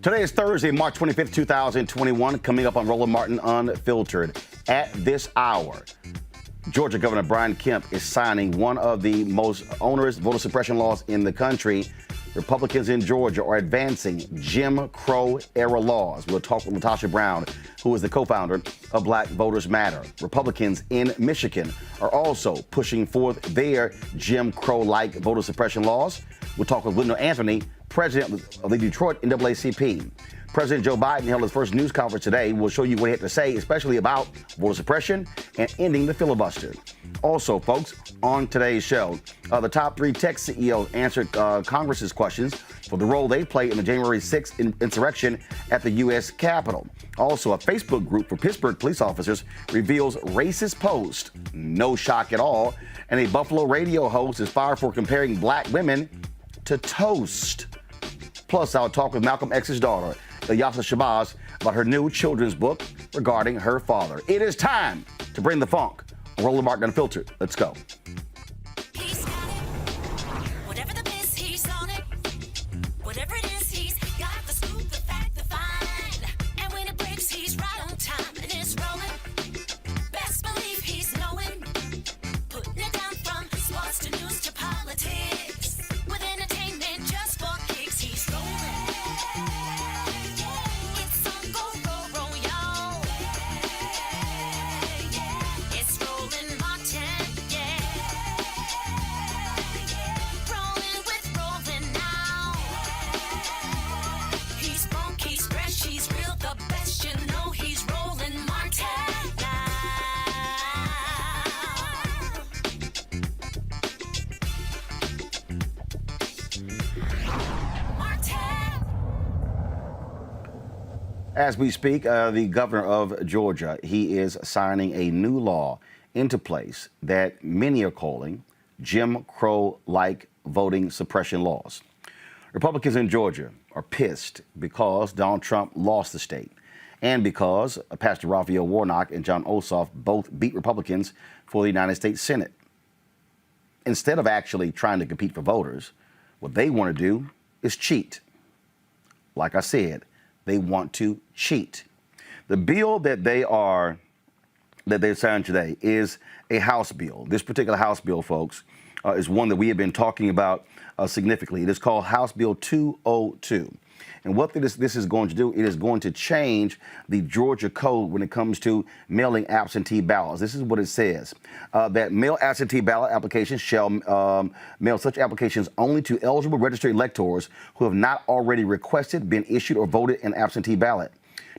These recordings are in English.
Today is Thursday, March 25th, 2021. Coming up on Roland Martin Unfiltered. At this hour, Georgia Governor Brian Kemp is signing one of the most onerous voter suppression laws in the country. Republicans in Georgia are advancing Jim Crow-era laws. We'll talk with Latasha Brown, who is the co-founder of Black Voters Matter. Republicans in Michigan are also pushing forth their Jim Crow-like voter suppression laws. We'll talk with Wendell Anthony, president of the Detroit NAACP. President Joe Biden held his first news conference today. We'll show you what he had to say, especially about voter suppression and ending the filibuster. Also, folks, on today's show, the top 3 tech CEOs answered Congress's questions for the role they played in the January 6th insurrection at the U.S. Capitol. Also, a Facebook group for Pittsburgh police officers reveals racist post. No shock at all. And a Buffalo radio host is fired for comparing black women to toast. Plus, I'll talk with Malcolm X's daughter, Ilyasa Shabazz, about her new children's book regarding her father. It is time to bring the funk. Roland Martin Unfiltered. Let's go. He's got it. Whatever the miss, he's on it. Whatever it is, he's got the scoop, the fact, the find. And when it breaks, he's right on time and it's rolling. Best believe he's knowing. Putting it down from sports to news to politics. With entertainment just for kicks, he's rolling. It's on go, roll, y'all. It's Roland Martin, yeah. Rolling with Roland now. He's funk, he's fresh, he's real, the best, you know he's Roland Martin now. Martin. As we speak, the governor of Georgia, he is signing a new law into place that many are calling Jim Crow-like voting suppression laws. Republicans in Georgia are pissed because Donald Trump lost the state and because Pastor Raphael Warnock and John Ossoff both beat Republicans for the United States Senate. Instead of actually trying to compete for voters, what they want to do is cheat. Like I said, they want to cheat. The bill that they signed today is a House bill. This particular House bill, folks, is one that we have been talking about significantly. It is called House Bill 202. And what this is going to do, it is going to change the Georgia code when it comes to mailing absentee ballots. This is what it says, that mail absentee ballot applications shall mail such applications only to eligible registered electors who have not already requested, been issued, or voted an absentee ballot,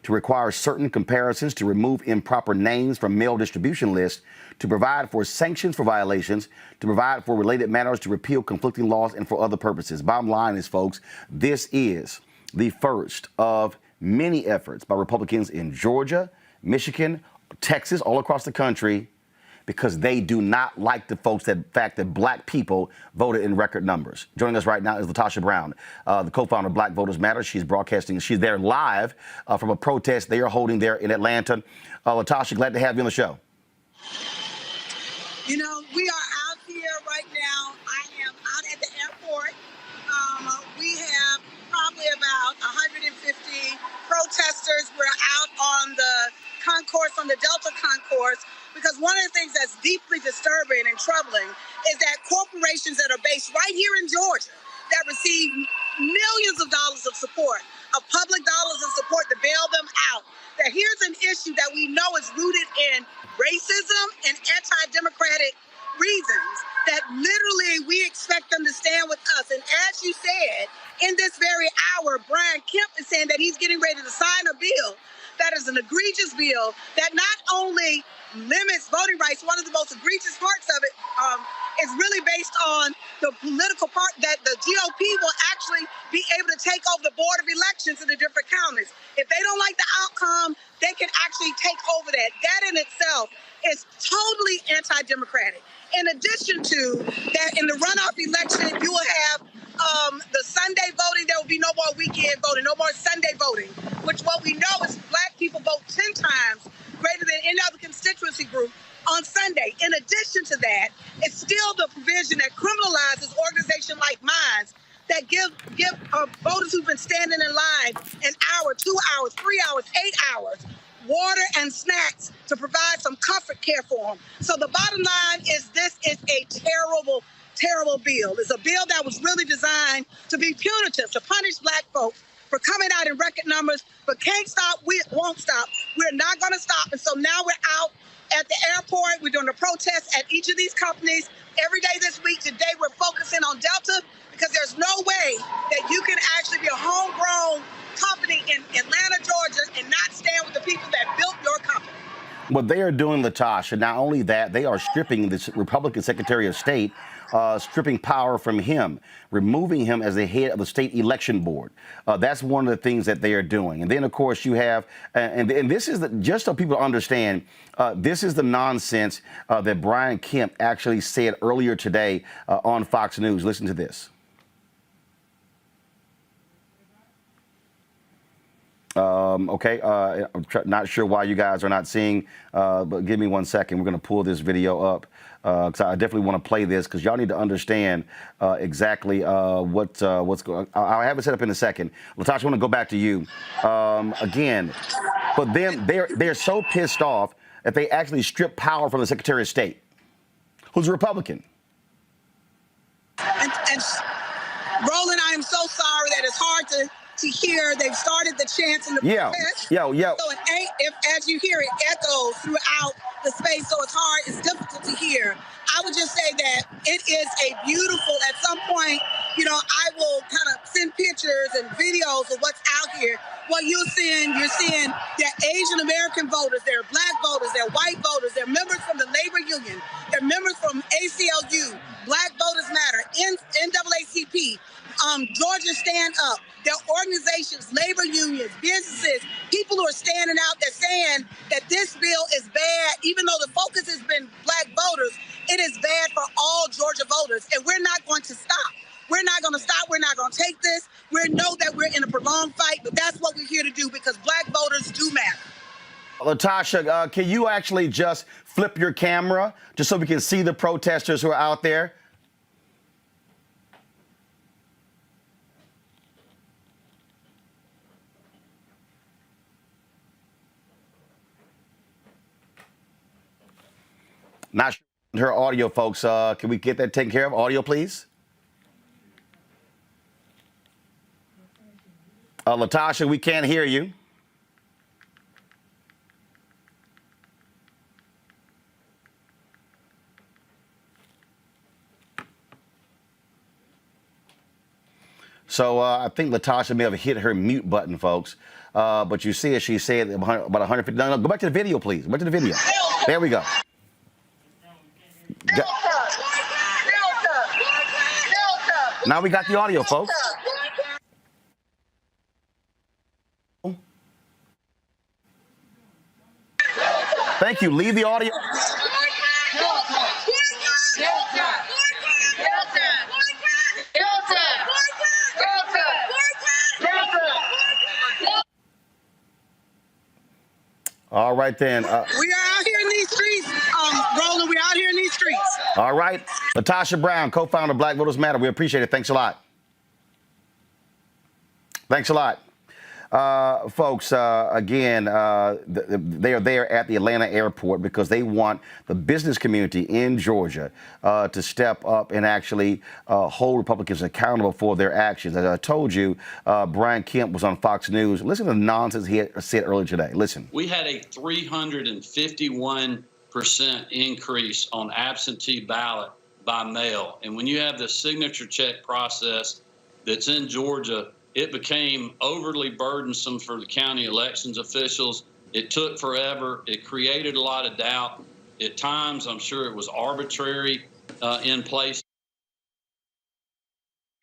to require certain comparisons, to remove improper names from mail distribution lists, to provide for sanctions for violations, to provide for related matters, to repeal conflicting laws, and for other purposes. Bottom line is, folks, this is the first of many efforts by Republicans in Georgia, Michigan, Texas, all across the country, because they do not like the fact that black people voted in record numbers. Joining us right now is Latasha Brown, the co-founder of Black Voters Matter. She's there live from a protest they are holding there in Atlanta. Latasha, glad to have you on the show. You know, we are out here right now. I am out at the airport. We have probably about 150 protesters. We're out on the concourse, on the Delta concourse, because one of the things that's deeply disturbing and troubling is that corporations that are based right here in Georgia that receive millions of dollars of support, of public dollars of support to bail them out, that here's an issue that we know is rooted in racism and anti-democratic reasons, that literally we expect them to stand with us. And as you said, in this very hour, Brian Kemp is saying that he's getting ready to sign a bill that is an egregious bill that not only limits voting rights, one of the most egregious parts of it is really based on the political part that the GOP will actually be able to take over the board of elections in the different counties. If they don't like the outcome, they can actually take over that. That in itself is totally anti-democratic. In addition to that, in the runoff election, you will have the Sunday voting. There will be no more weekend voting, no more Sunday voting, which what we know is black people vote 10 times greater than any other constituency group on Sunday. In addition to that, it's still the provision that criminalizes organizations like mine that that give voters who've been standing in line an hour, 2 hours, 3 hours, 8 hours, water and snacks to provide some comfort care for them. So the bottom line is this is a terrible, terrible bill. It's a bill that was really designed to be punitive, to punish black folks for coming out in record numbers, but can't stop, we won't stop. We're not gonna stop. And so now we're out at the airport. We're doing a protest at each of these companies every day this week. Today we're focusing on Delta because there's no way that you can actually be a homegrown company in Atlanta, Georgia, and not stand with the people that built your company. What they are doing, Latasha, not only that, they are stripping this Republican Secretary of State, stripping power from him, removing him as the head of the state election board. That's one of the things that they are doing. And then, of course, you have, and this is just so people understand, this is the nonsense that Brian Kemp actually said earlier today on Fox News. Listen to this. Okay, I'm not sure why you guys are not seeing, but give me 1 second. We're going to pull this video up because I definitely want to play this because y'all need to understand exactly what's going on. I'll have it set up in a second. Latasha, I want to go back to you again. But then they're so pissed off that they actually strip power from the Secretary of State, who's a Republican. And Roland, I am so sorry that it's hard to hear. They've started the chants and the protest. So if as you hear it echoes throughout the space, so it's hard, it's difficult to hear. I would just say that it is a beautiful, at some point, I will kind of send pictures and videos of what's out here. What you're seeing that Asian American voters, they're black voters, they're white voters, they're members from the labor union, they're members from ACLU, Black Voters Matter, NAACP, Georgia Stand Up. Their organizations, labor unions, businesses, people who are standing out there saying that this bill is bad, even though the focus has been black voters, it is bad for all Georgia voters. And we're not going to stop. We're not going to stop. We're not going to take this. We know that we're in a prolonged fight, but that's what we're here to do because black voters do matter. Latasha, can you actually just flip your camera just so we can see the protesters who are out there? Not sure her audio, folks. Can we get that taken care of? Audio, please. Latasha, we can't hear you. So I think Latasha may have hit her mute button, folks. But you see, as she said, about 150. No, go back to the video, please. Go back to the video. There we go. Now we got the audio, folks. Thank you. Leave the audio. All right, then. We are out here in these streets, Roland. We're out here in these streets. All right. Latasha Brown, co-founder of Black Voters Matter. We appreciate it. Thanks a lot. Thanks a lot. Folks, again, they are there at the Atlanta airport because they want the business community in Georgia to step up and actually hold Republicans accountable for their actions. As I told you, Brian Kemp was on Fox News. Listen to the nonsense he had said earlier today. Listen. We had a 351% increase on absentee ballot by mail. And when you have the signature check process that's in Georgia, it became overly burdensome for the county elections officials. It took forever. It created a lot of doubt. At times, I'm sure it was arbitrary in place.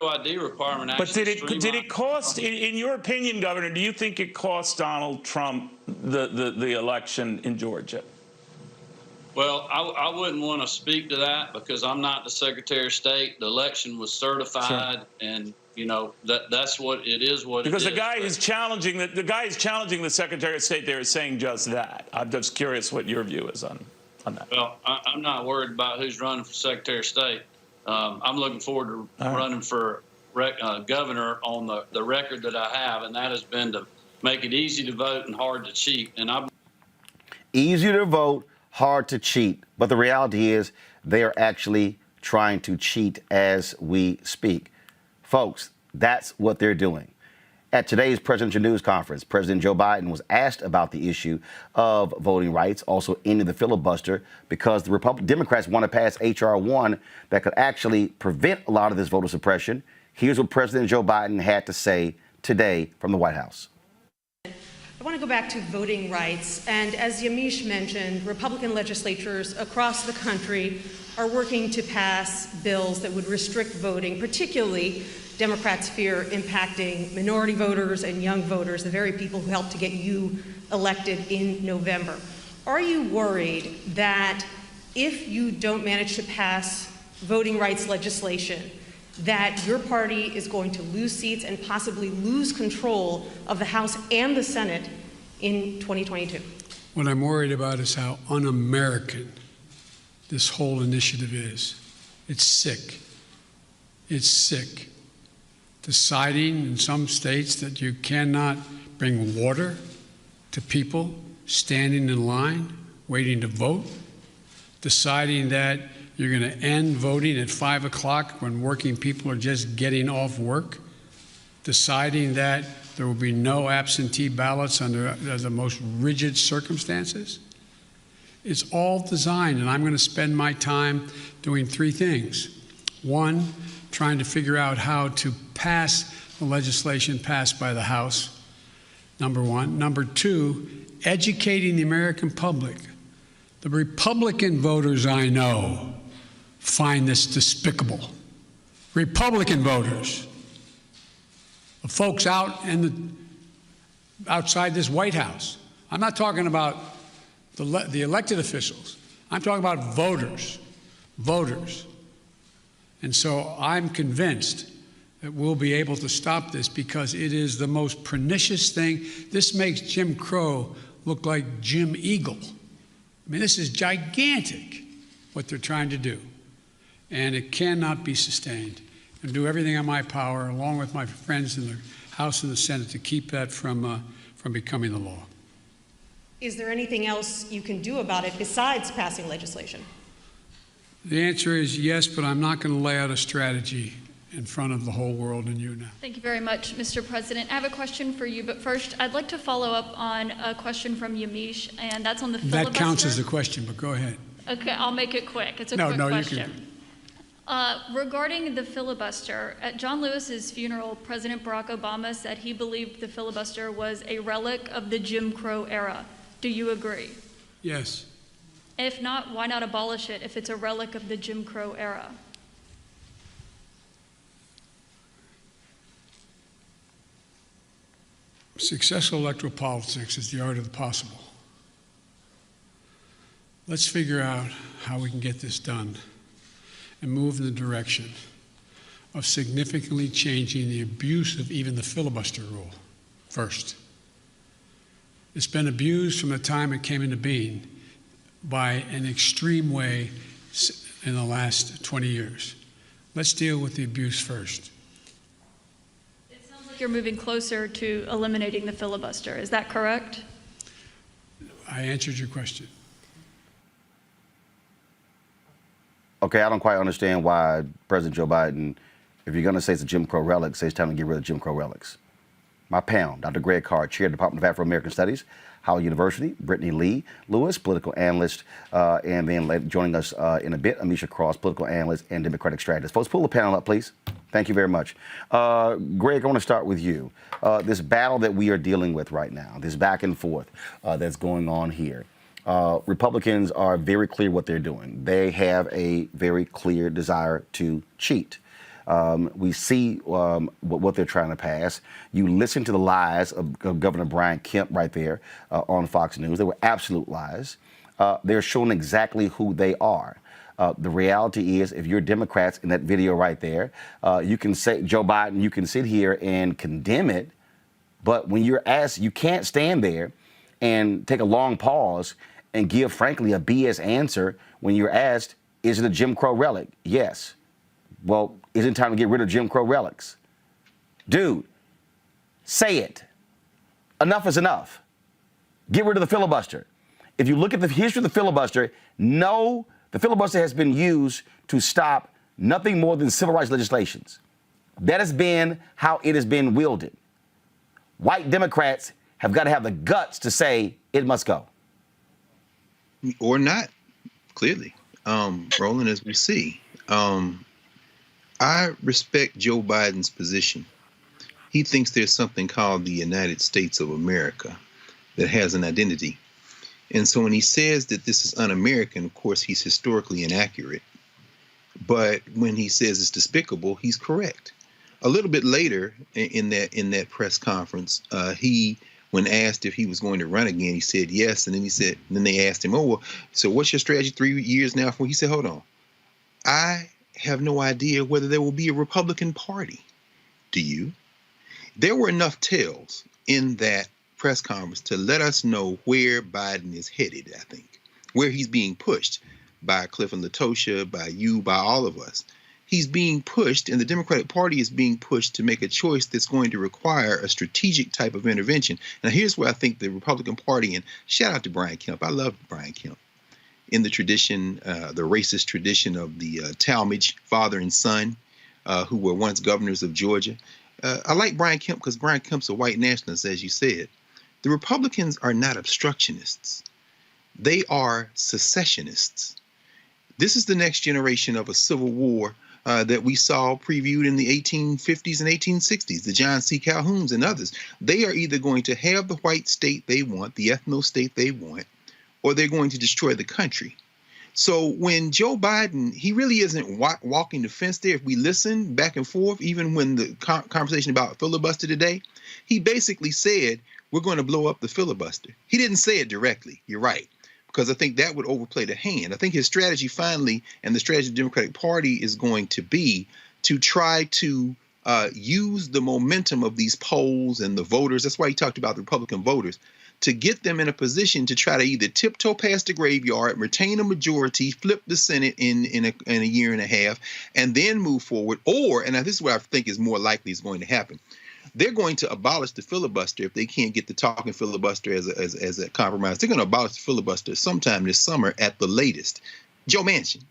ID requirement. But did it cost, in your opinion, Governor, do you think it cost Donald Trump the election in Georgia? Well, I wouldn't want to speak to that because I'm not the Secretary of State. The election was certified, sure. And that's what it is. Because the guy is challenging the Secretary of State there is saying just that. I'm just curious what your view is on that. Well, I'm not worried about who's running for Secretary of State. I'm looking forward to running for governor on the record that I have, and that has been to make it easy to vote and hard to cheat. And I Easier to vote, hard to cheat. But the reality is they are actually trying to cheat as we speak. Folks, that's what they're doing. At today's presidential news conference, President Joe Biden was asked about the issue of voting rights, also ending the filibuster, because the Democrats want to pass H.R. 1 that could actually prevent a lot of this voter suppression. Here's what President Joe Biden had to say today from the White House. I want to go back to voting rights. And as Yamiche mentioned, Republican legislatures across the country are working to pass bills that would restrict voting, particularly Democrats fear impacting minority voters and young voters, the very people who helped to get you elected in November. Are you worried that if you don't manage to pass voting rights legislation, that your party is going to lose seats and possibly lose control of the House and the Senate in 2022? What I'm worried about is how un-American this whole initiative is. It's sick. It's sick. Deciding in some states that you cannot bring water to people standing in line, waiting to vote. Deciding that you're going to end voting at 5 o'clock when working people are just getting off work. Deciding that there will be no absentee ballots under the most rigid circumstances. It's all designed, and I'm going to spend my time doing three things. One, trying to figure out how to pass the legislation passed by the House, number one. Number two, educating the American public. The Republican voters I know find this despicable. Republican voters, the folks outside this White House. I'm not talking about the elected officials. I'm talking about voters. And so I'm convinced that we'll be able to stop this because it is the most pernicious thing. This makes Jim Crow look like Jim Eagle. I mean, this is gigantic, what they're trying to do. And it cannot be sustained. And do everything in my power, along with my friends in the House and the Senate, to keep that from becoming the law. Is there anything else you can do about it besides passing legislation? The answer is yes, but I'm not going to lay out a strategy in front of the whole world and you now. Thank you very much, Mr. President. I have a question for you, but first, I'd like to follow up on a question from Yamiche, and that's on the filibuster. That counts as a question, but go ahead. Okay, I'll make it quick. It's a quick question. You can. Regarding the filibuster, at John Lewis's funeral, President Barack Obama said he believed the filibuster was a relic of the Jim Crow era. Do you agree? Yes. If not, why not abolish it if it's a relic of the Jim Crow era? Successful electoral politics is the art of the possible. Let's figure out how we can get this done and move in the direction of significantly changing the abuse of even the filibuster rule first. It's been abused from the time it came into being by an extreme way in the last 20 years. Let's deal with the abuse first. It sounds like you're moving closer to eliminating the filibuster. Is that correct? I answered your question. Okay, I don't quite understand why President Joe Biden, if you're going to say it's a Jim Crow relic, say it's time to get rid of Jim Crow relics. My pal, Dr. Greg Carr, Chair of the Department of Afro-American Studies, Howard University, Brittany Lee Lewis, political analyst, and then joining us in a bit, Amisha Cross, political analyst and Democratic strategist. Folks, pull the panel up, please. Thank you very much. Greg, I want to start with you. This battle that we are dealing with right now, this back and forth that's going on here, Republicans are very clear what they're doing. They have a very clear desire to cheat. We see what they're trying to pass. You listen to the lies of Governor Brian Kemp right there on Fox News. They were absolute lies. They're showing exactly who they are. The reality is, if you're Democrats in that video right there, you can say, Joe Biden, you can sit here and condemn it, but when you're asked, you can't stand there and take a long pause and give, frankly, a BS answer when you're asked, is it a Jim Crow relic? Yes. Well, isn't it time to get rid of Jim Crow relics? Dude, say it. Enough is enough. Get rid of the filibuster. If you look at the history of the filibuster, no, the filibuster has been used to stop nothing more than civil rights legislations. That has been how it has been wielded. White Democrats have got to have the guts to say it must go. Or not, clearly. Roland, as we see, I respect Joe Biden's position. He thinks there's something called the United States of America that has an identity. And so when he says that this is un-American, of course, he's historically inaccurate. But when he says it's despicable, he's correct. A little bit later in that press conference, when asked if he was going to run again, he said yes. And then they asked him, oh, well, so what's your strategy 3 years now? He said, hold on. I have no idea whether there will be a Republican Party. Do you? There were enough tells in that press conference to let us know where Biden is headed, I think, where he's being pushed by Cliff and Latosha, by you, by all of us. He's being pushed, and the Democratic Party is being pushed to make a choice that's going to require a strategic type of intervention. Now, here's where I think the Republican Party, and shout out to Brian Kemp. I love Brian Kemp. In the tradition, the racist tradition of the Talmadge father and son, who were once governors of Georgia. I like Brian Kemp because Brian Kemp's a white nationalist, as you said. The Republicans are not obstructionists. They are secessionists. This is the next generation of a civil war that we saw previewed in the 1850s and 1860s, the John C. Calhouns and others. They are either going to have the white state they want, the ethno state they want, or they're going to destroy the country. So when Joe Biden, he really isn't walking the fence there. If we listen back and forth, even when the conversation about filibuster today, he basically said, we're going to blow up the filibuster. He didn't say it directly. You're right. Because I think that would overplay the hand. I think his strategy finally, and the strategy of the Democratic Party, is going to be to try to use the momentum of these polls and the voters. That's why he talked about the Republican voters, to get them in a position to try to either tiptoe past the graveyard, retain a majority, flip the Senate in a year and a half, and then move forward. Or, and this is what I think is more likely is going to happen, they're going to abolish the filibuster if they can't get the talking filibuster as a compromise. They're going to abolish the filibuster sometime this summer at the latest. Joe Manchin,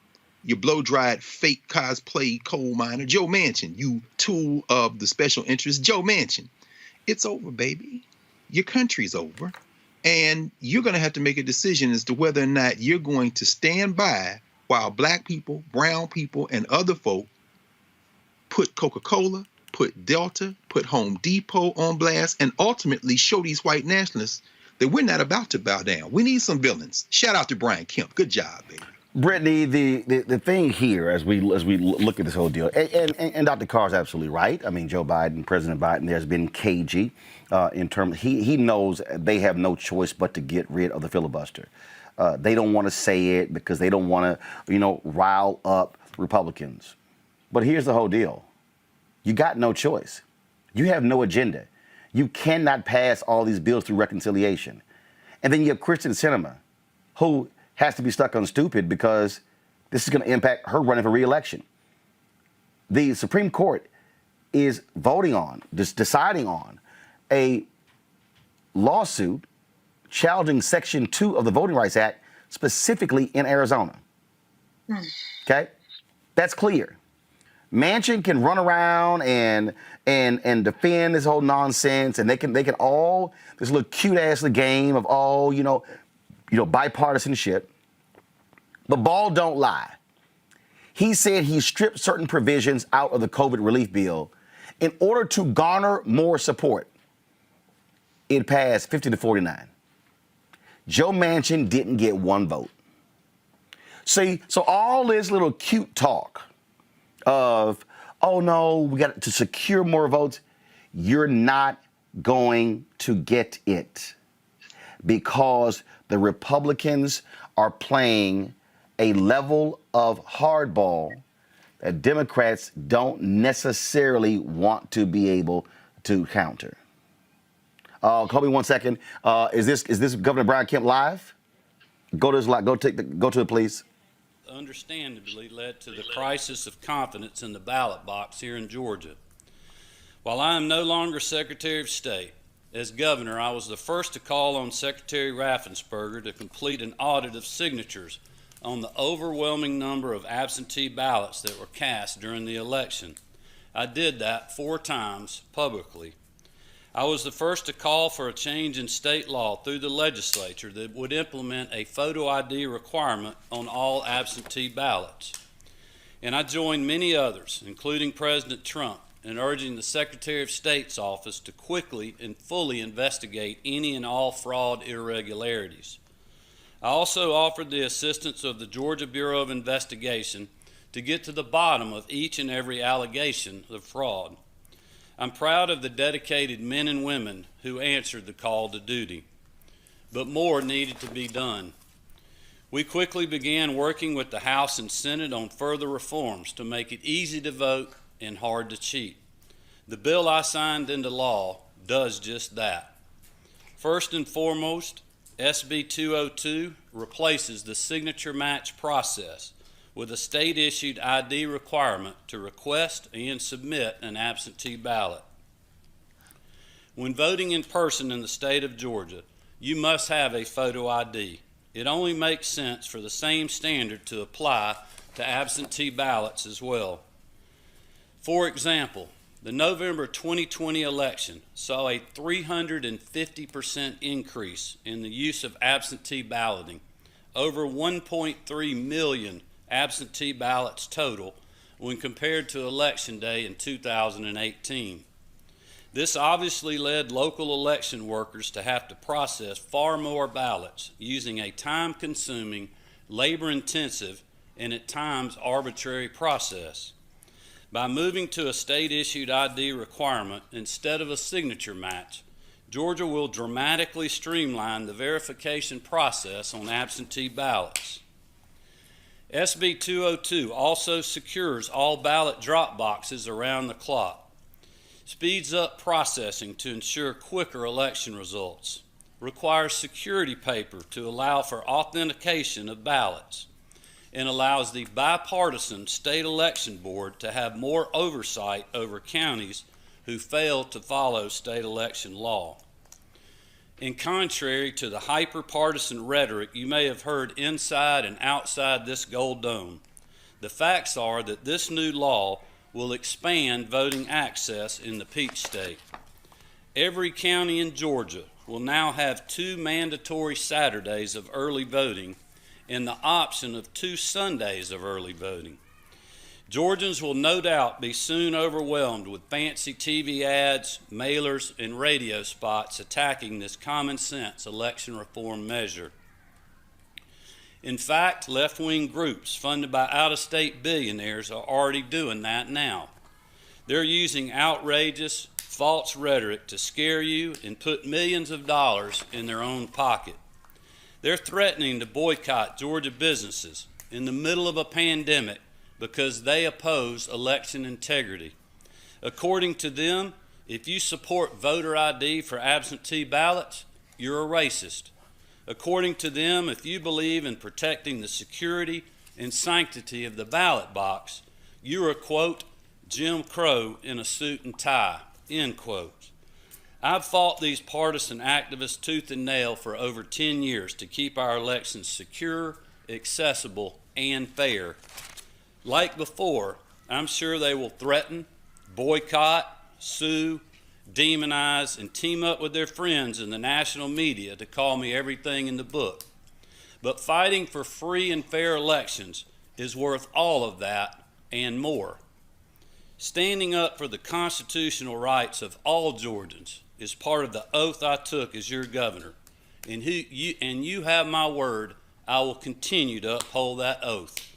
you blow-dried fake cosplay coal miner. Joe Manchin, you tool of the special interest. Joe Manchin, it's over, baby. Your country's over. And you're going to have to make a decision as to whether or not you're going to stand by while black people, brown people, and other folk put Coca-Cola, put Delta, put Home Depot on blast, and ultimately show these white nationalists that we're not about to bow down. We need some villains. Shout out to Brian Kemp. Good job, baby. Brittany, the thing here, as we look at this whole deal, and Dr. Carr's absolutely right. I mean, Joe Biden, President Biden, there's been cagey in terms. He knows they have no choice but to get rid of the filibuster. They don't want to say it because they don't want to, rile up Republicans. But here's the whole deal. You got no choice. You have no agenda. You cannot pass all these bills through reconciliation. And then you have Kristen Sinema, who has to be stuck on stupid because this is going to impact her running for re-election. The Supreme Court is deciding on a lawsuit challenging Section 2 of the Voting Rights Act, specifically in Arizona. Okay? That's clear. Manchin can run around and defend this whole nonsense, and they can all this little cute ass game of all bipartisanship. But Ball don't lie. He said he stripped certain provisions out of the COVID relief bill in order to garner more support. It passed 50-49. Joe Manchin didn't get one vote. See, so all this little cute talk of, oh no, we got to secure more votes, you're not going to get it because the Republicans are playing a level of hardball that Democrats don't necessarily want to be able to counter. Kobe, 1 second. Is this Governor Brian Kemp live? Go to it, please. Understandably led to the crisis of confidence in the ballot box here in Georgia. While I am no longer Secretary of State, as governor, I was the first to call on Secretary Raffensperger to complete an audit of signatures on the overwhelming number of absentee ballots that were cast during the election. I did that 4 times publicly. I was the first to call for a change in state law through the legislature that would implement a photo ID requirement on all absentee ballots. And I joined many others, including President Trump, in urging the Secretary of State's office to quickly and fully investigate any and all fraud irregularities. I also offered the assistance of the Georgia Bureau of Investigation to get to the bottom of each and every allegation of fraud. I'm proud of the dedicated men and women who answered the call to duty, but more needed to be done. We quickly began working with the House and Senate on further reforms to make it easy to vote and hard to cheat. The bill I signed into law does just that. First and foremost, SB 202 replaces the signature match process with a state-issued ID requirement to request and submit an absentee ballot. When voting in person in the state of Georgia, you must have a photo ID. It only makes sense for the same standard to apply to absentee ballots as well. For example, the November 2020 election saw a 350% increase in the use of absentee balloting, over 1.3 million absentee ballots total when compared to Election Day in 2018. This obviously led local election workers to have to process far more ballots using a time-consuming, labor-intensive, and at times arbitrary process. By moving to a state-issued ID requirement instead of a signature match, Georgia will dramatically streamline the verification process on absentee ballots. SB 202 also secures all ballot drop boxes around the clock, speeds up processing to ensure quicker election results, requires security paper to allow for authentication of ballots, and allows the bipartisan state election board to have more oversight over counties who fail to follow state election law. And contrary to the hyper-partisan rhetoric you may have heard inside and outside this gold dome, the facts are that this new law will expand voting access in the Peach State. Every county in Georgia will now have 2 mandatory Saturdays of early voting and the option of 2 Sundays of early voting. Georgians will no doubt be soon overwhelmed with fancy TV ads, mailers, and radio spots attacking this common sense election reform measure. In fact, left-wing groups funded by out-of-state billionaires are already doing that now. They're using outrageous, false rhetoric to scare you and put millions of dollars in their own pocket. They're threatening to boycott Georgia businesses in the middle of a pandemic because they oppose election integrity. According to them, if you support voter ID for absentee ballots, you're a racist. According to them, if you believe in protecting the security and sanctity of the ballot box, you're a, quote, Jim Crow in a suit and tie, end quote. I've fought these partisan activists tooth and nail for over 10 years to keep our elections secure, accessible, and fair. Like before, I'm sure they will threaten, boycott, sue, demonize, and team up with their friends in the national media to call me everything in the book. But fighting for free and fair elections is worth all of that and more. Standing up for the constitutional rights of all Georgians is part of the oath I took as your governor, and you have my word, I will continue to uphold that oath.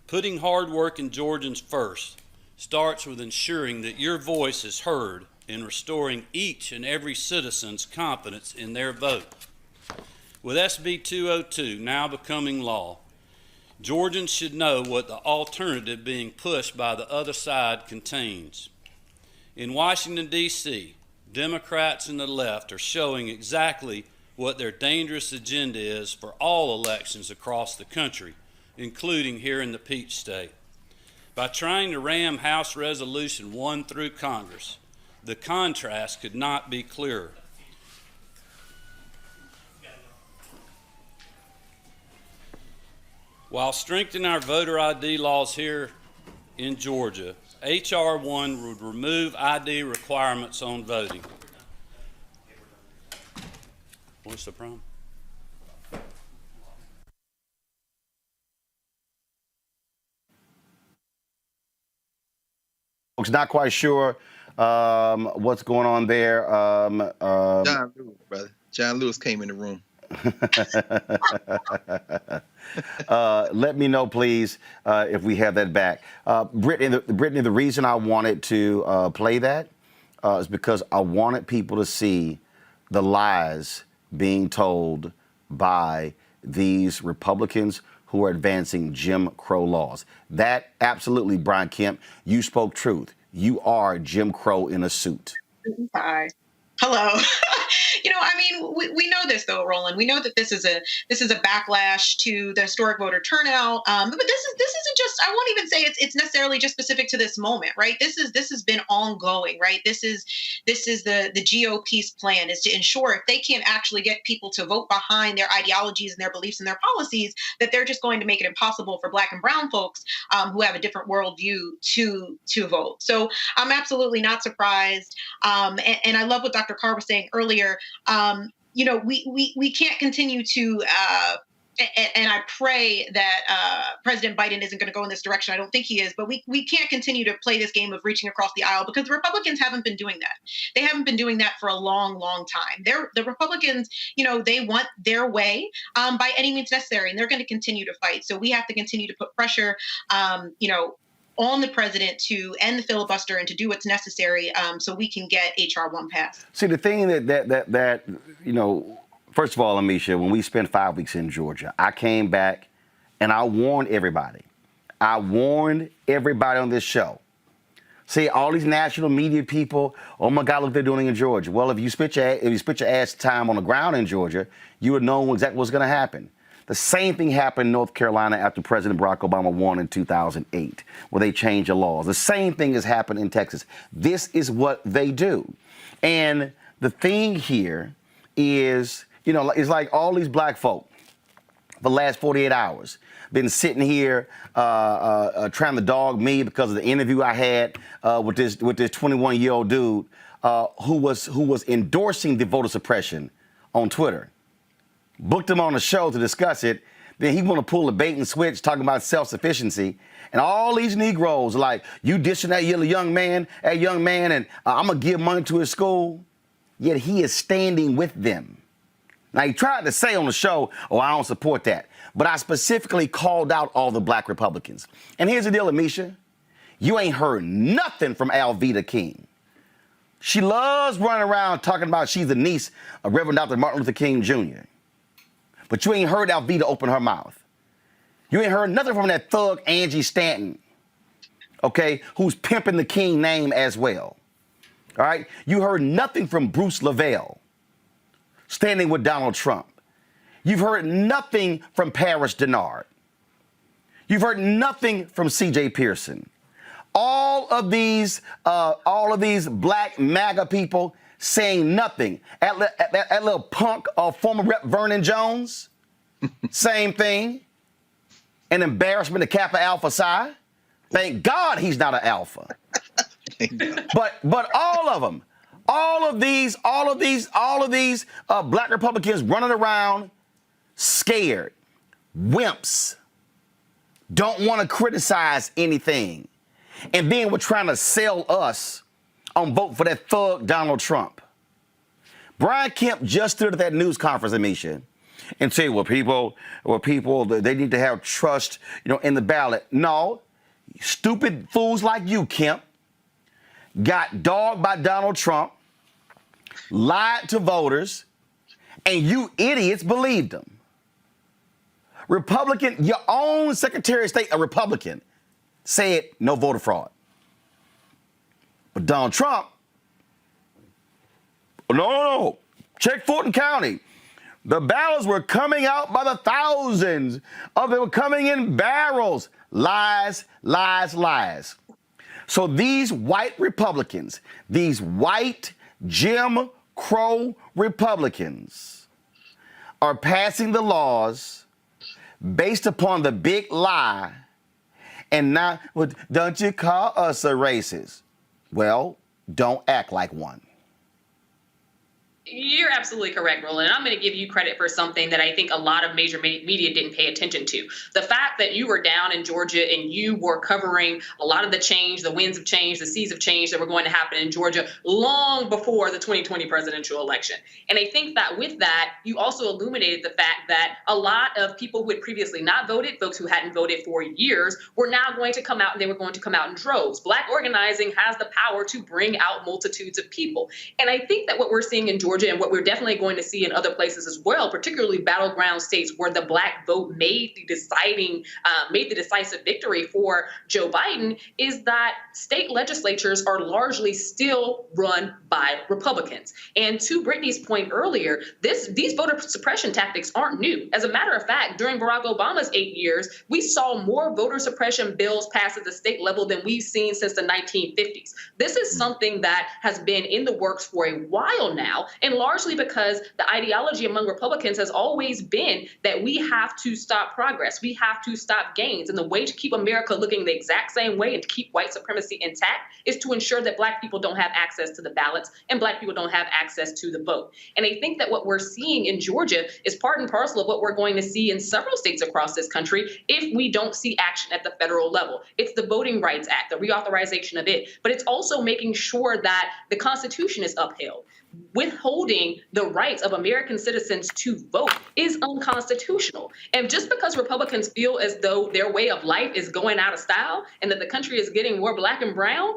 Putting hard-working Georgians first starts with ensuring that your voice is heard in restoring each and every citizen's confidence in their vote. With SB 202 now becoming law, Georgians should know what the alternative being pushed by the other side contains. In Washington, D.C., Democrats and the left are showing exactly what their dangerous agenda is for all elections across the country, including here in the Peach State. By trying to ram House Resolution 1 through Congress, The contrast could not be clearer. While strengthening our voter ID laws here in Georgia, H.R. 1 would remove ID requirements on voting. What's the problem? Folks, not quite sure what's going on there. John Lewis, brother. John Lewis came in the room. Let me know, please, if we have that back. Brittany, the reason I wanted to play that is because I wanted people to see the lies being told by these Republicans who are advancing Jim Crow laws. That absolutely, Brian Kemp, you spoke truth. You are Jim Crow in a suit. Hi. Hello. I mean, we know this though, Roland. We know that this is a backlash to the historic voter turnout. But this isn't just. I won't even say it's necessarily just specific to this moment, right? This has been ongoing, right? This is the GOP's plan, is to ensure if they can't actually get people to vote behind their ideologies and their beliefs and their policies, that they're just going to make it impossible for Black and brown folks who have a different worldview to vote. So I'm absolutely not surprised. And I love what Dr. Carr was saying earlier. We can't continue to, and I pray that President Biden isn't going to go in this direction. I don't think he is, but we can't continue to play this game of reaching across the aisle, because the Republicans haven't been doing that. They haven't been doing that for a long, long time. The Republicans, they want their way by any means necessary, and they're going to continue to fight. So we have to continue to put pressure, on the president to end the filibuster and to do what's necessary so we can get H.R. 1 passed. See, the thing that first of all, Amisha, when we spent 5 weeks in Georgia, I came back and I warned everybody. I warned everybody on this show. See, all these national media people, oh my God, look what they're doing in Georgia. Well, if you spit your ass time on the ground in Georgia, you would know exactly what's going to happen. The same thing happened in North Carolina after President Barack Obama won in 2008, where they changed the laws. The same thing has happened in Texas. This is what they do. And the thing here is, it's like all these black folk for the last 48 hours been sitting here trying to dog me because of the interview I had with this 21-year-old dude who was endorsing the voter suppression on Twitter. Booked him on the show to discuss it. Then he want to pull a bait and switch talking about self-sufficiency. And all these Negroes are like, you dishing that young man, and I'm going to give money to his school. Yet he is standing with them. Now, he tried to say on the show, oh, I don't support that. But I specifically called out all the Black Republicans. And here's the deal, Amisha. You ain't heard nothing from Alveda King. She loves running around talking about she's the niece of Reverend Dr. Martin Luther King Jr. But you ain't heard Alveda open her mouth. You ain't heard nothing from that thug Angie Stanton, okay, who's pimping the King name as well. All right? You heard nothing from Bruce Lavelle, standing with Donald Trump. You've heard nothing from Paris Denard. You've heard nothing from C.J. Pearson. All of these Black MAGA people saying nothing. That little punk former Rep Vernon Jones, same thing. An embarrassment to Kappa Alpha Psi. Thank God he's not an alpha. But all of them, all of these Black Republicans running around scared, wimps, don't want to criticize anything, and then we're trying to sell us on vote for that thug Donald Trump. Brian Kemp just stood at that news conference, Amisha, and said, well, people, they need to have trust, in the ballot. No, stupid fools like you, Kemp, got dogged by Donald Trump, lied to voters, and you idiots believed them. Republican, your own Secretary of State, a Republican, said no voter fraud. But Donald Trump, no. Check Fulton County. The ballots were coming out by the thousands. They were coming in barrels. Lies, lies, lies. So these white Republicans, these white Jim Crow Republicans, are passing the laws based upon the big lie. And now, well, don't you call us a racist? Well, don't act like one. You're absolutely correct, Roland. I'm going to give you credit for something that I think a lot of major media didn't pay attention to. The fact that you were down in Georgia and you were covering a lot of the change, the winds of change, the seas of change that were going to happen in Georgia long before the 2020 presidential election. And I think that with that, you also illuminated the fact that a lot of people who had previously not voted, folks who hadn't voted for years, were now going to come out, and they were going to come out in droves. Black organizing has the power to bring out multitudes of people. And I think that what we're seeing in Georgia, and what we're definitely going to see in other places as well, particularly battleground states where the Black vote made the decisive victory for Joe Biden, is that state legislatures are largely still run by Republicans. And to Brittany's point earlier, these voter suppression tactics aren't new. As a matter of fact, during Barack Obama's 8 years, we saw more voter suppression bills passed at the state level than we've seen since the 1950s. This is something that has been in the works for a while now, and largely because the ideology among Republicans has always been that we have to stop progress. We have to stop gains. And the way to keep America looking the exact same way and to keep white supremacy intact is to ensure that Black people don't have access to the ballots and Black people don't have access to the vote. And I think that what we're seeing in Georgia is part and parcel of what we're going to see in several states across this country if we don't see action at the federal level. It's the Voting Rights Act, the reauthorization of it, but it's also making sure that the Constitution is upheld. Withholding the rights of American citizens to vote is unconstitutional. And just because Republicans feel as though their way of life is going out of style and that the country is getting more Black and brown,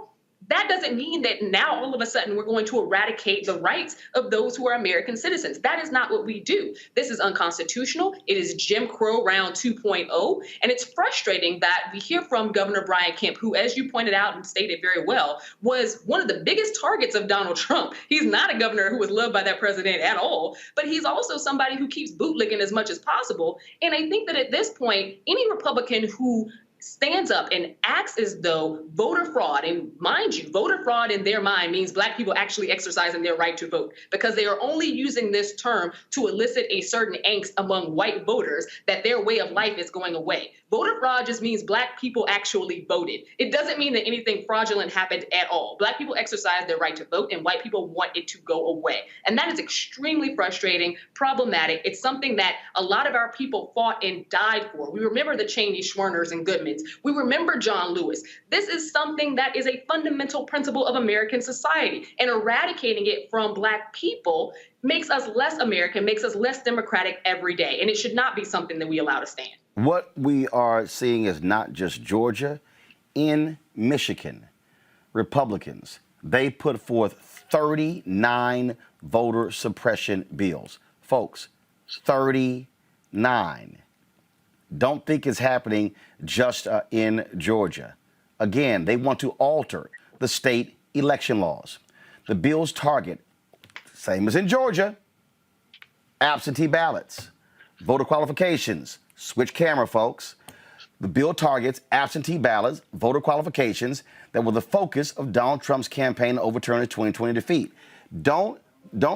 that doesn't mean that now all of a sudden we're going to eradicate the rights of those who are American citizens. That is not what we do. This is unconstitutional. It is Jim Crow round 2.0. And it's frustrating that we hear from Governor Brian Kemp, who, as you pointed out and stated very well, was one of the biggest targets of Donald Trump. He's not a governor who was loved by that president at all, but he's also somebody who keeps bootlicking as much as possible. And I think that at this point, any Republican who stands up and acts as though voter fraud, and mind you, voter fraud in their mind means Black people actually exercising their right to vote, because they are only using this term to elicit a certain angst among white voters that their way of life is going away. Voter fraud just means Black people actually voted. It doesn't mean that anything fraudulent happened at all. Black people exercise their right to vote, and white people want it to go away. And that is extremely frustrating, problematic. It's something that a lot of our people fought and died for. We remember the Cheney, Schwerners, and Goodmans. We remember John Lewis. This is something that is a fundamental principle of American society, and eradicating it from Black people makes us less American, makes us less democratic every day, and it should not be something that we allow to stand. What we are seeing is not just Georgia. In Michigan, Republicans, they put forth 39 voter suppression bills. Folks, 39. Don't think it's happening just in Georgia. Again, they want to alter the state election laws. The bills target, same as in Georgia, absentee ballots, voter qualifications. Switch camera, folks. The bill targets absentee ballots, voter qualifications that were the focus of Donald Trump's campaign to overturn his 2020 defeat. Don't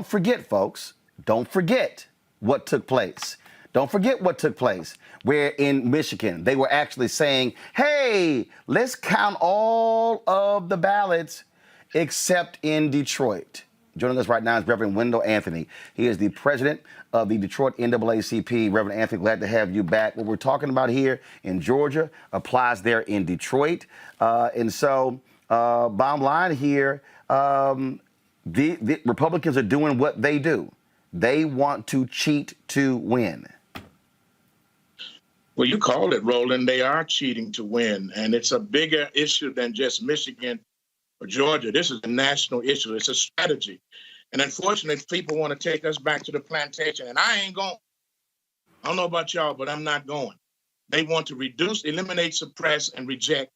forget, folks. Don't forget what took place. Don't forget what took place, where in Michigan, they were actually saying, hey, let's count all of the ballots except in Detroit. Joining us right now is Reverend Wendell Anthony. He is the president of the Detroit NAACP. Reverend Anthony, glad to have you back. What we're talking about here in Georgia applies there in Detroit. And so, bottom line here, the Republicans are doing what they do. They want to cheat to win. Well, you called it, Roland. They are cheating to win, and it's a bigger issue than just Michigan or Georgia. This is a national issue. It's a strategy. And unfortunately, people want to take us back to the plantation, and I ain't going. I don't know about y'all, but I'm not going. They want to reduce, eliminate, suppress, and reject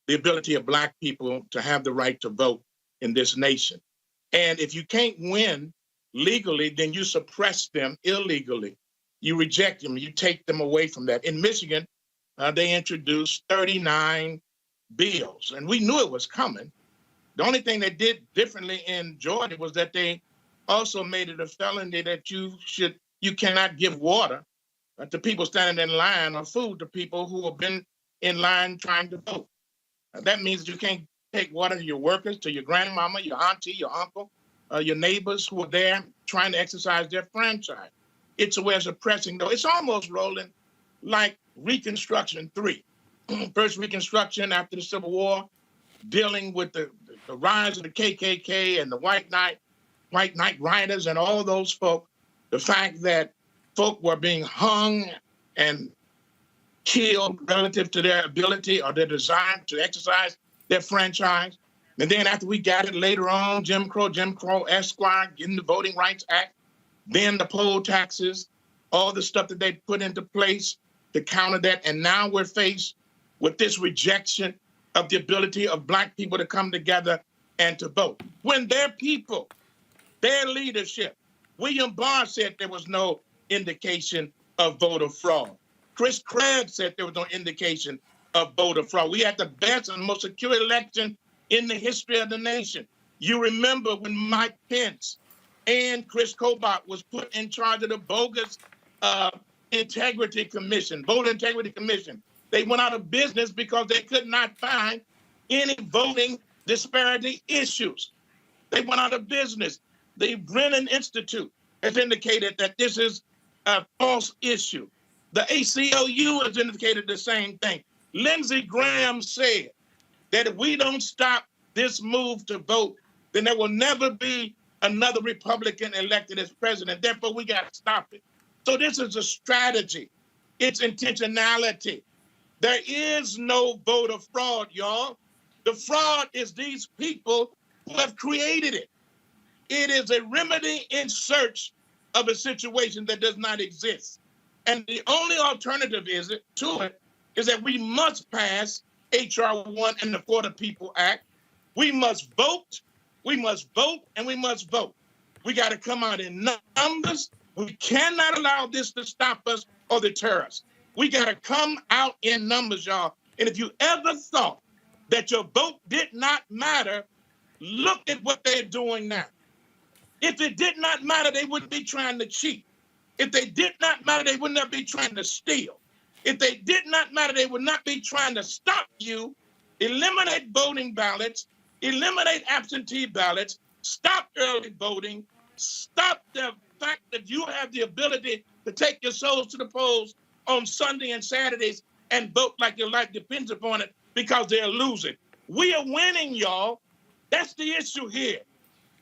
the ability of Black people to have the right to vote in this nation. And if you can't win legally, then you suppress them illegally. You reject them, you take them away from that. In Michigan, they introduced 39 bills, and we knew it was coming. The only thing they did differently in Georgia was that they also made it a felony that you cannot give water to people standing in line or food to people who have been in line trying to vote. That means you can't take water to your workers, to your grandmama, your auntie, your uncle, your neighbors who are there trying to exercise their franchise. It's a way of suppressing, though. It's almost rolling like Reconstruction 3. First Reconstruction after the Civil War, dealing with the rise of the KKK and the White Knight Riders and all those folk, the fact that folk were being hung and killed relative to their ability or their desire to exercise their franchise. And then after we got it later on, Jim Crow, Esquire, getting the Voting Rights Act, then the poll taxes, all the stuff that they put into place to counter that. And now we're faced with this rejection of the ability of Black people to come together and to vote. When their people, their leadership, William Barr said there was no indication of voter fraud. Chris Craig said there was no indication of voter fraud. We had the best and most secure election in the history of the nation. You remember when Mike Pence and Chris Kobach was put in charge of the bogus Integrity Commission, Voter Integrity Commission. They went out of business because they could not find any voting disparity issues. They went out of business. The Brennan Institute has indicated that this is a false issue. The ACLU has indicated the same thing. Lindsey Graham said that if we don't stop this move to vote, then there will never be another Republican elected as president. Therefore, we got to stop it. So this is a strategy. It's intentionality. There is no voter fraud, y'all. The fraud is these people who have created it. It is a remedy in search of a situation that does not exist. And the only alternative to it is that we must pass H.R. 1 and the For the People Act. We must vote, and we must vote. We got to come out in numbers. We cannot allow this to stop us or deter us. We got to come out in numbers, y'all. And if you ever thought that your vote did not matter, look at what they're doing now. If it did not matter, they wouldn't be trying to cheat. If they did not matter, they would not be trying to steal. If they did not matter, they would not be trying to stop you, eliminate voting ballots, eliminate absentee ballots, stop early voting, stop the fact that you have the ability to take your souls to the polls on Sunday and Saturdays and vote like your life depends upon it because they're losing. We are winning, y'all. That's the issue here.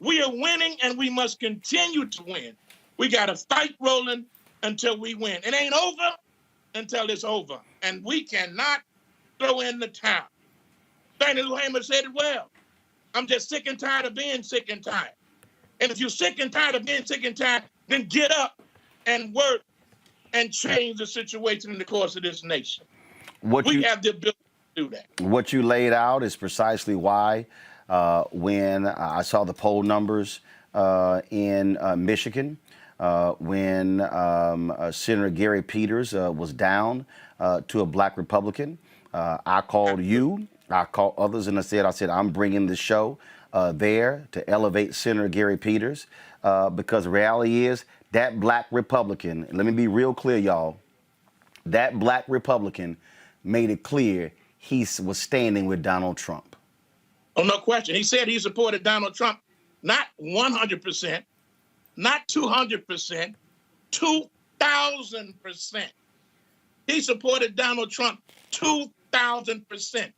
We are winning and we must continue to win. We got to fight rolling until we win. It ain't over until it's over. And we cannot throw in the towel. Fannie Lou Hamer said it well. I'm just sick and tired of being sick and tired. And if you're sick and tired of being sick and tired, then get up and work and change the situation in the course of this nation. We have the ability to do that. What you laid out is precisely why when I saw the poll numbers in Michigan, when Senator Gary Peters was down to a Black Republican, I called you, I called others, and I said, I'm bringing the show there to elevate Senator Gary Peters because the reality is that Black Republican, let me be real clear, y'all, that Black Republican made it clear he was standing with Donald Trump. Oh, no question. He said he supported Donald Trump, not 100%, not 200%, 2,000%. He supported Donald Trump 2,000%.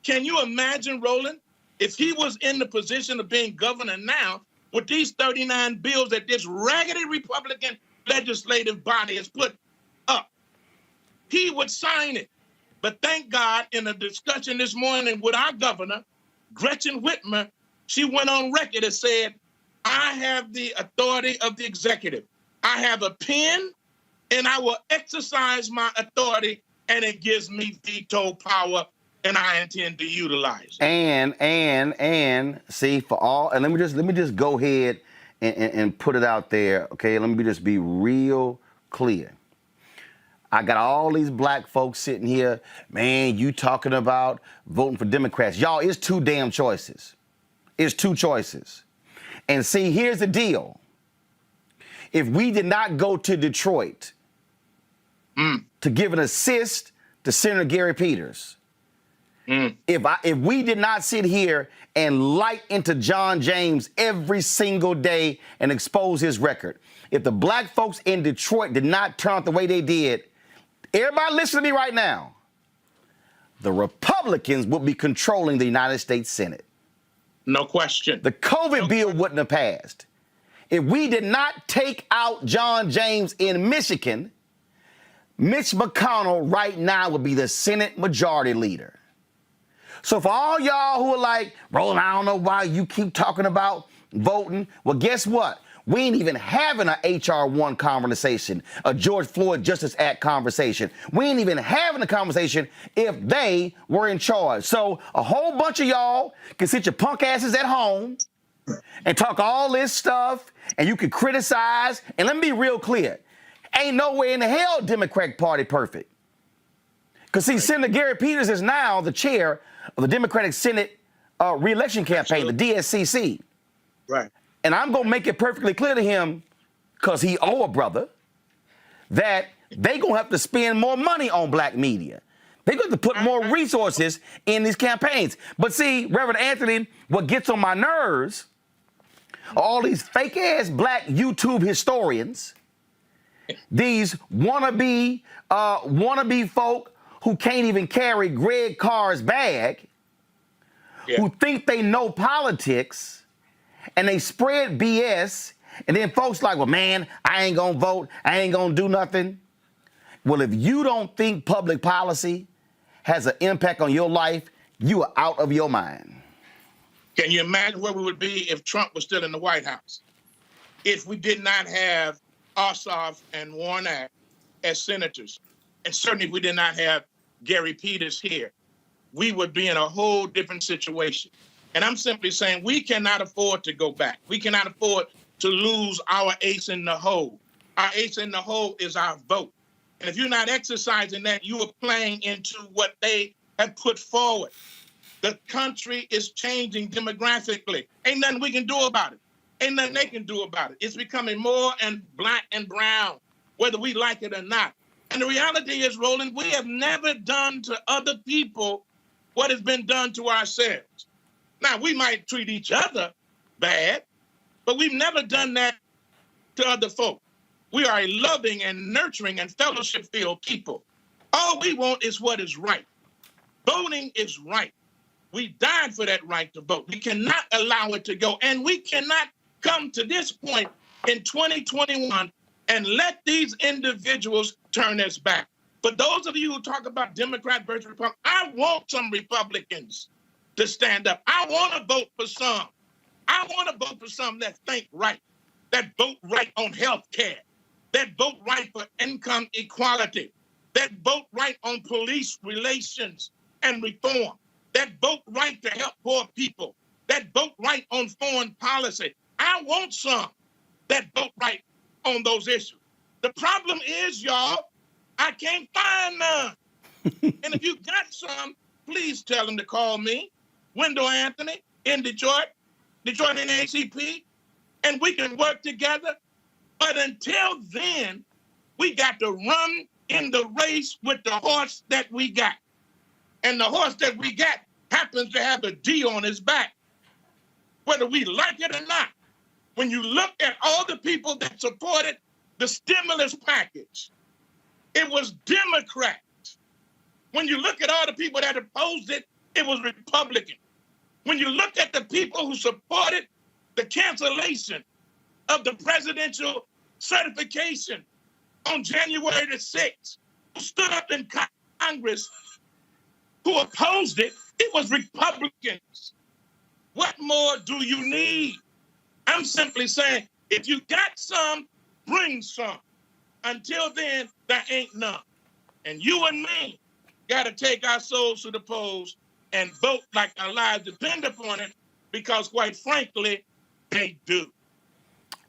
Can you imagine, Roland, if he was in the position of being governor now with these 39 bills that this raggedy Republican legislative body has put up, he would sign it. But thank God, in a discussion this morning with our governor, Gretchen Whitmer, she went on record and said, I have the authority of the executive. I have a pen and I will exercise my authority and it gives me veto power and I intend to utilize it. And see, for all, and let me just go ahead and put it out there, okay? Let me just be real clear. I got all these black folks sitting here, man, you talking about voting for Democrats. Y'all, it's two damn choices. It's two choices. And see, here's the deal. If we did not go to Detroit to give an assist to Senator Gary Peters, if we did not sit here and light into John James every single day and expose his record, if the black folks in Detroit did not turn out the way they did, everybody listen to me right now, the Republicans would be controlling the United States Senate. No question. The COVID bill wouldn't have passed. If we did not take out John James in Michigan, Mitch McConnell right now would be the Senate Majority Leader. So for all y'all who are like, Roland, I don't know why you keep talking about voting. Well, guess what? We ain't even having an H.R. 1 conversation, a George Floyd Justice Act conversation. We ain't even having a conversation if they were in charge. So a whole bunch of y'all can sit your punk asses at home and talk all this stuff, and you can criticize. And let me be real clear. Ain't no way in the hell Democratic Party perfect. Because, see, Senator Gary Peters is now the chair of the Democratic Senate re-election campaign, the DSCC. Right. And I'm going to make it perfectly clear to him, because he owe a brother, that they going to have to spend more money on black media. They're going to put more resources in these campaigns. But see, Reverend Anthony, what gets on my nerves are all these fake-ass black YouTube historians, these wannabe folk who can't even carry Greg Carr's bag, who think they know politics, and they spread BS, and then folks like, well, man, I ain't gonna vote, I ain't gonna do nothing. Well, if you don't think public policy has an impact on your life, you are out of your mind. Can you imagine where we would be if Trump was still in the White House? If we did not have Ossoff and Warnock as senators, and certainly if we did not have Gary Peters here, we would be in a whole different situation. And I'm simply saying we cannot afford to go back. We cannot afford to lose our ace in the hole. Our ace in the hole is our vote. And if you're not exercising that, you are playing into what they have put forward. The country is changing demographically. Ain't nothing we can do about it. Ain't nothing they can do about it. It's becoming more and black and brown, whether we like it or not. And the reality is, Roland, we have never done to other people what has been done to ourselves. Now, we might treat each other bad, but we've never done that to other folk. We are a loving and nurturing and fellowship-filled people. All we want is what is right. Voting is right. We died for that right to vote. We cannot allow it to go. And we cannot come to this point in 2021 and let these individuals turn us back. For those of you who talk about Democrat versus Republican, I want some Republicans to stand up. I want to vote for some. I want to vote for some that think right, that vote right on health care, that vote right for income equality, that vote right on police relations and reform, that vote right to help poor people, that vote right on foreign policy. I want some that vote right on those issues. The problem is, y'all, I can't find none. And if you got some, please tell them to call me, Wendell Anthony, in Detroit NAACP, and we can work together. But until then, we got to run in the race with the horse that we got. And the horse that we got happens to have a D on his back, whether we like it or not. When you look at all the people that supported the stimulus package, it was Democrats. When you look at all the people that opposed it, it was Republican. When you look at the people who supported the cancellation of the presidential certification on January the 6th, who stood up in Congress, who opposed it, it was Republicans. What more do you need? I'm simply saying, if you got some, bring some. Until then, there ain't none. And you and me got to take our souls to the polls and vote like our lives depend upon it, because quite frankly, they do.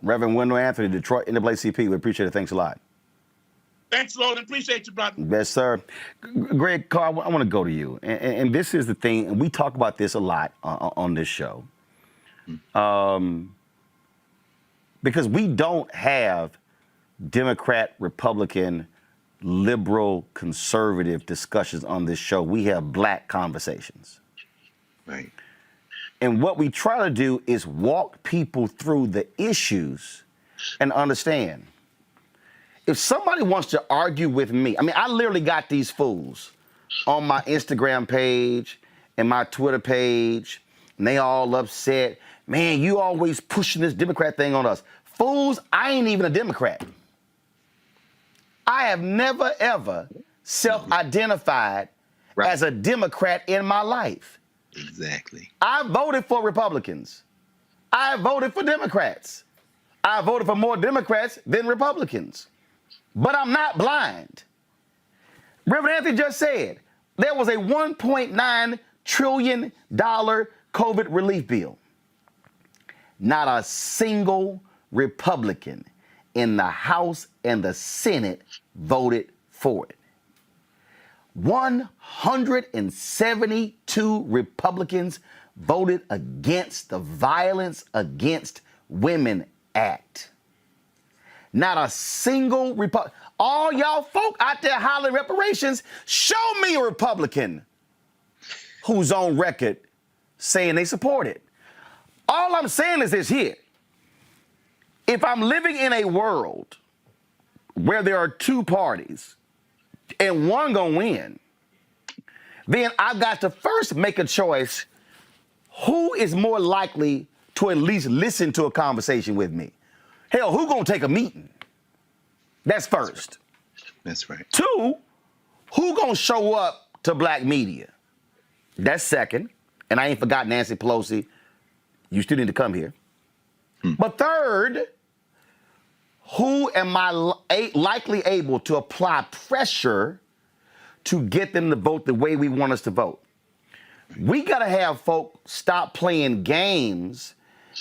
Reverend Wendell Anthony, Detroit NAACP, we appreciate it. Thanks a lot. Thanks, Lord. Appreciate you, brother. Yes, sir. Greg, Carl, I want to go to you. And this is the thing, and we talk about this a lot on this show. Because we don't have Democrat, Republican, liberal, conservative discussions on this show. We have black conversations. Right. And what we try to do is walk people through the issues and understand. If somebody wants to argue with me, I mean, I literally got these fools on my Instagram page and my Twitter page, and they all upset. Man, you always pushing this Democrat thing on us. Fools, I ain't even a Democrat. I have never, ever self-identified as a Democrat in my life. Exactly. I voted for Republicans. I voted for Democrats. I voted for more Democrats than Republicans. But I'm not blind. Reverend Anthony just said there was a $1.9 trillion COVID relief bill. Not a single Republican in the House and the Senate voted for it. 172 Republicans voted against the Violence Against Women Act. Not a single Republican. All y'all folk out there hollering reparations, show me a Republican who's on record saying they support it. All I'm saying is this here. If I'm living in a world where there are two parties and one gonna win, then I've got to first make a choice. Who is more likely to at least listen to a conversation with me? Hell, who gonna take a meeting? That's first. That's right. Two, who gonna show up to black media? That's second. And I ain't forgot Nancy Pelosi. You still need to come here. But third, who am I likely able to apply pressure to get them to vote the way we want us to vote? We gotta have folk stop playing games,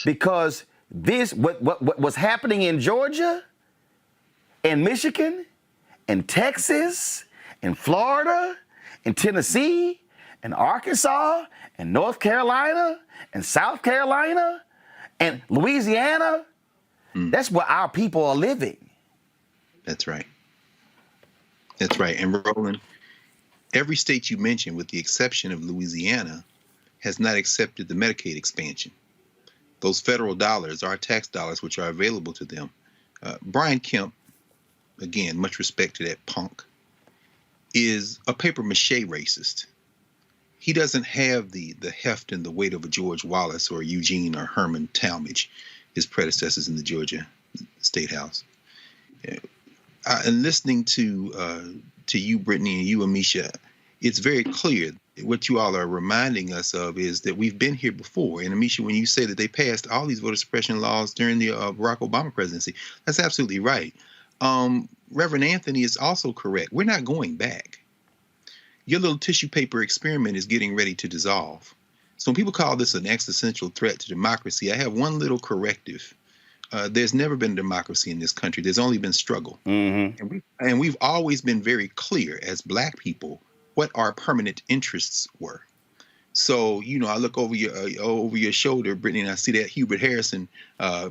because this what's happening in Georgia and Michigan and Texas and Florida and Tennessee and Arkansas and North Carolina and South Carolina and Louisiana, that's where our people are living. That's right. That's right. And Roland, every state you mentioned, with the exception of Louisiana, has not accepted the Medicaid expansion. Those federal dollars, our tax dollars, which are available to them. Brian Kemp, again, much respect to that punk, is a paper mache racist. He doesn't have the heft and the weight of a George Wallace or Eugene or Herman Talmadge, his predecessors in the Georgia State House. And listening to you, Brittany, and you, Amisha, it's very clear what you all are reminding us of is that we've been here before. And Amisha, when you say that they passed all these voter suppression laws during the Barack Obama presidency, that's absolutely right. Reverend Anthony is also correct. We're not going back. Your little tissue paper experiment is getting ready to dissolve. So when people call this an existential threat to democracy, I have one little corrective. There's never been democracy in this country. There's only been struggle. And we've always been very clear as Black people what our permanent interests were. So, you know, I look over your shoulder, Brittany, and I see that Hubert Harrison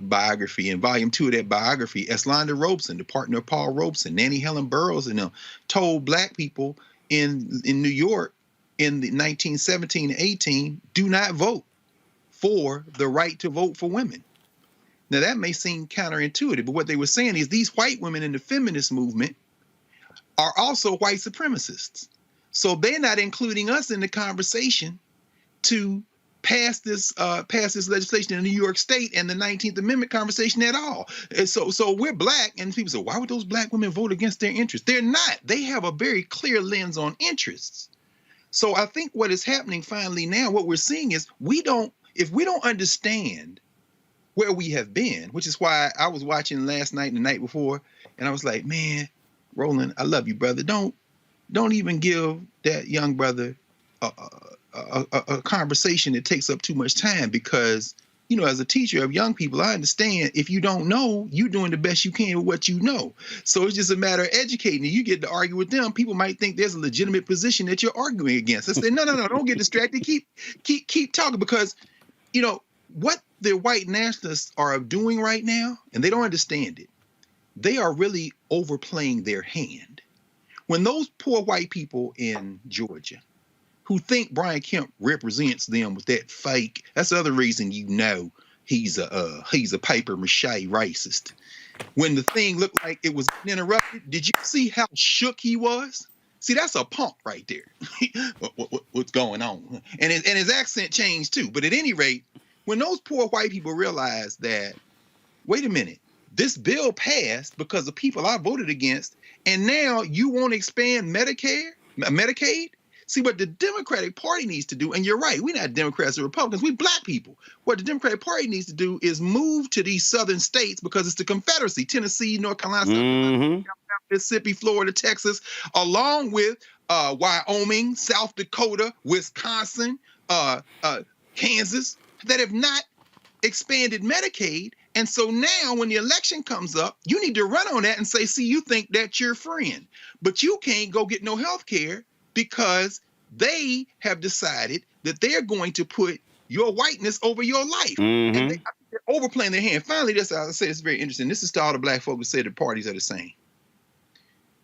biography. In volume 2 of that biography, Eslanda Robeson, the partner of Paul Robeson, Nannie Helen Burroughs, and them told Black people in New York in the 1917 and 18, do not vote for the right to vote for women. Now, that may seem counterintuitive, but what they were saying is these white women in the feminist movement are also white supremacists. So they're not including us in the conversation to pass this legislation in New York State and the 19th Amendment conversation at all. And so we're Black, and people say, why would those Black women vote against their interests? They're not. They have a very clear lens on interests. So I think what is happening finally now, what we're seeing is if we don't understand where we have been, which is why I was watching last night and the night before, and I was like, man, Roland, I love you, brother. Don't even give that young brother a conversation that takes up too much time, because you know, as a teacher of young people, I understand if you don't know, you're doing the best you can with what you know. So it's just a matter of educating. You get to argue with them. People might think there's a legitimate position that you're arguing against. I say, no, don't get distracted. Keep talking, because, you know, what the white nationalists are doing right now, and they don't understand it, they are really overplaying their hand. When those poor white people in Georgia who think Brian Kemp represents them with that fake, that's the other reason you know he's a paper mache racist. When the thing looked like it was interrupted, did you see how shook he was? See, that's a punk right there. What's going on? And his accent changed too. But at any rate, when those poor white people realize that, wait a minute, this bill passed because of people I voted against, and now you won't expand Medicaid? See, what the Democratic Party needs to do, and you're right, we're not Democrats or Republicans, we black people. What the Democratic Party needs to do is move to these southern states, because it's the Confederacy, Tennessee, North Carolina, South Carolina, Mississippi, Florida, Texas, along with Wyoming, South Dakota, Wisconsin, Kansas, that have not expanded Medicaid. And so now when the election comes up, you need to run on that and say, see, you think that's your friend, but you can't go get no health care because they have decided that they're going to put your whiteness over your life. And they're overplaying their hand. Finally, this, I say, it's very interesting. This is to all the black folks who say the parties are the same.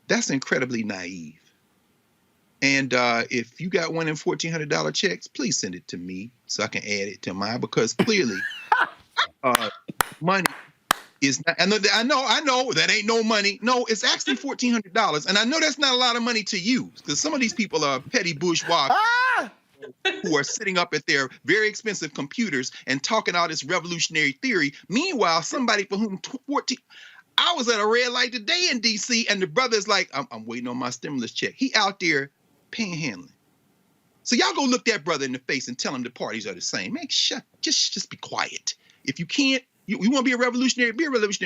That's incredibly naive. And if you got one in $1,400 checks, please send it to me so I can add it to mine, because clearly money is not, and I know that ain't no money. No, it's actually $1,400. And I know that's not a lot of money to you, because some of these people are petty bourgeois who are sitting up at their very expensive computers and talking all this revolutionary theory. Meanwhile, somebody for whom I was at a red light today in D.C. and the brother's like, I'm waiting on my stimulus check. He out there panhandling. So y'all go look that brother in the face and tell him the parties are the same. Man, just be quiet. If you can't, you want to be a revolutionary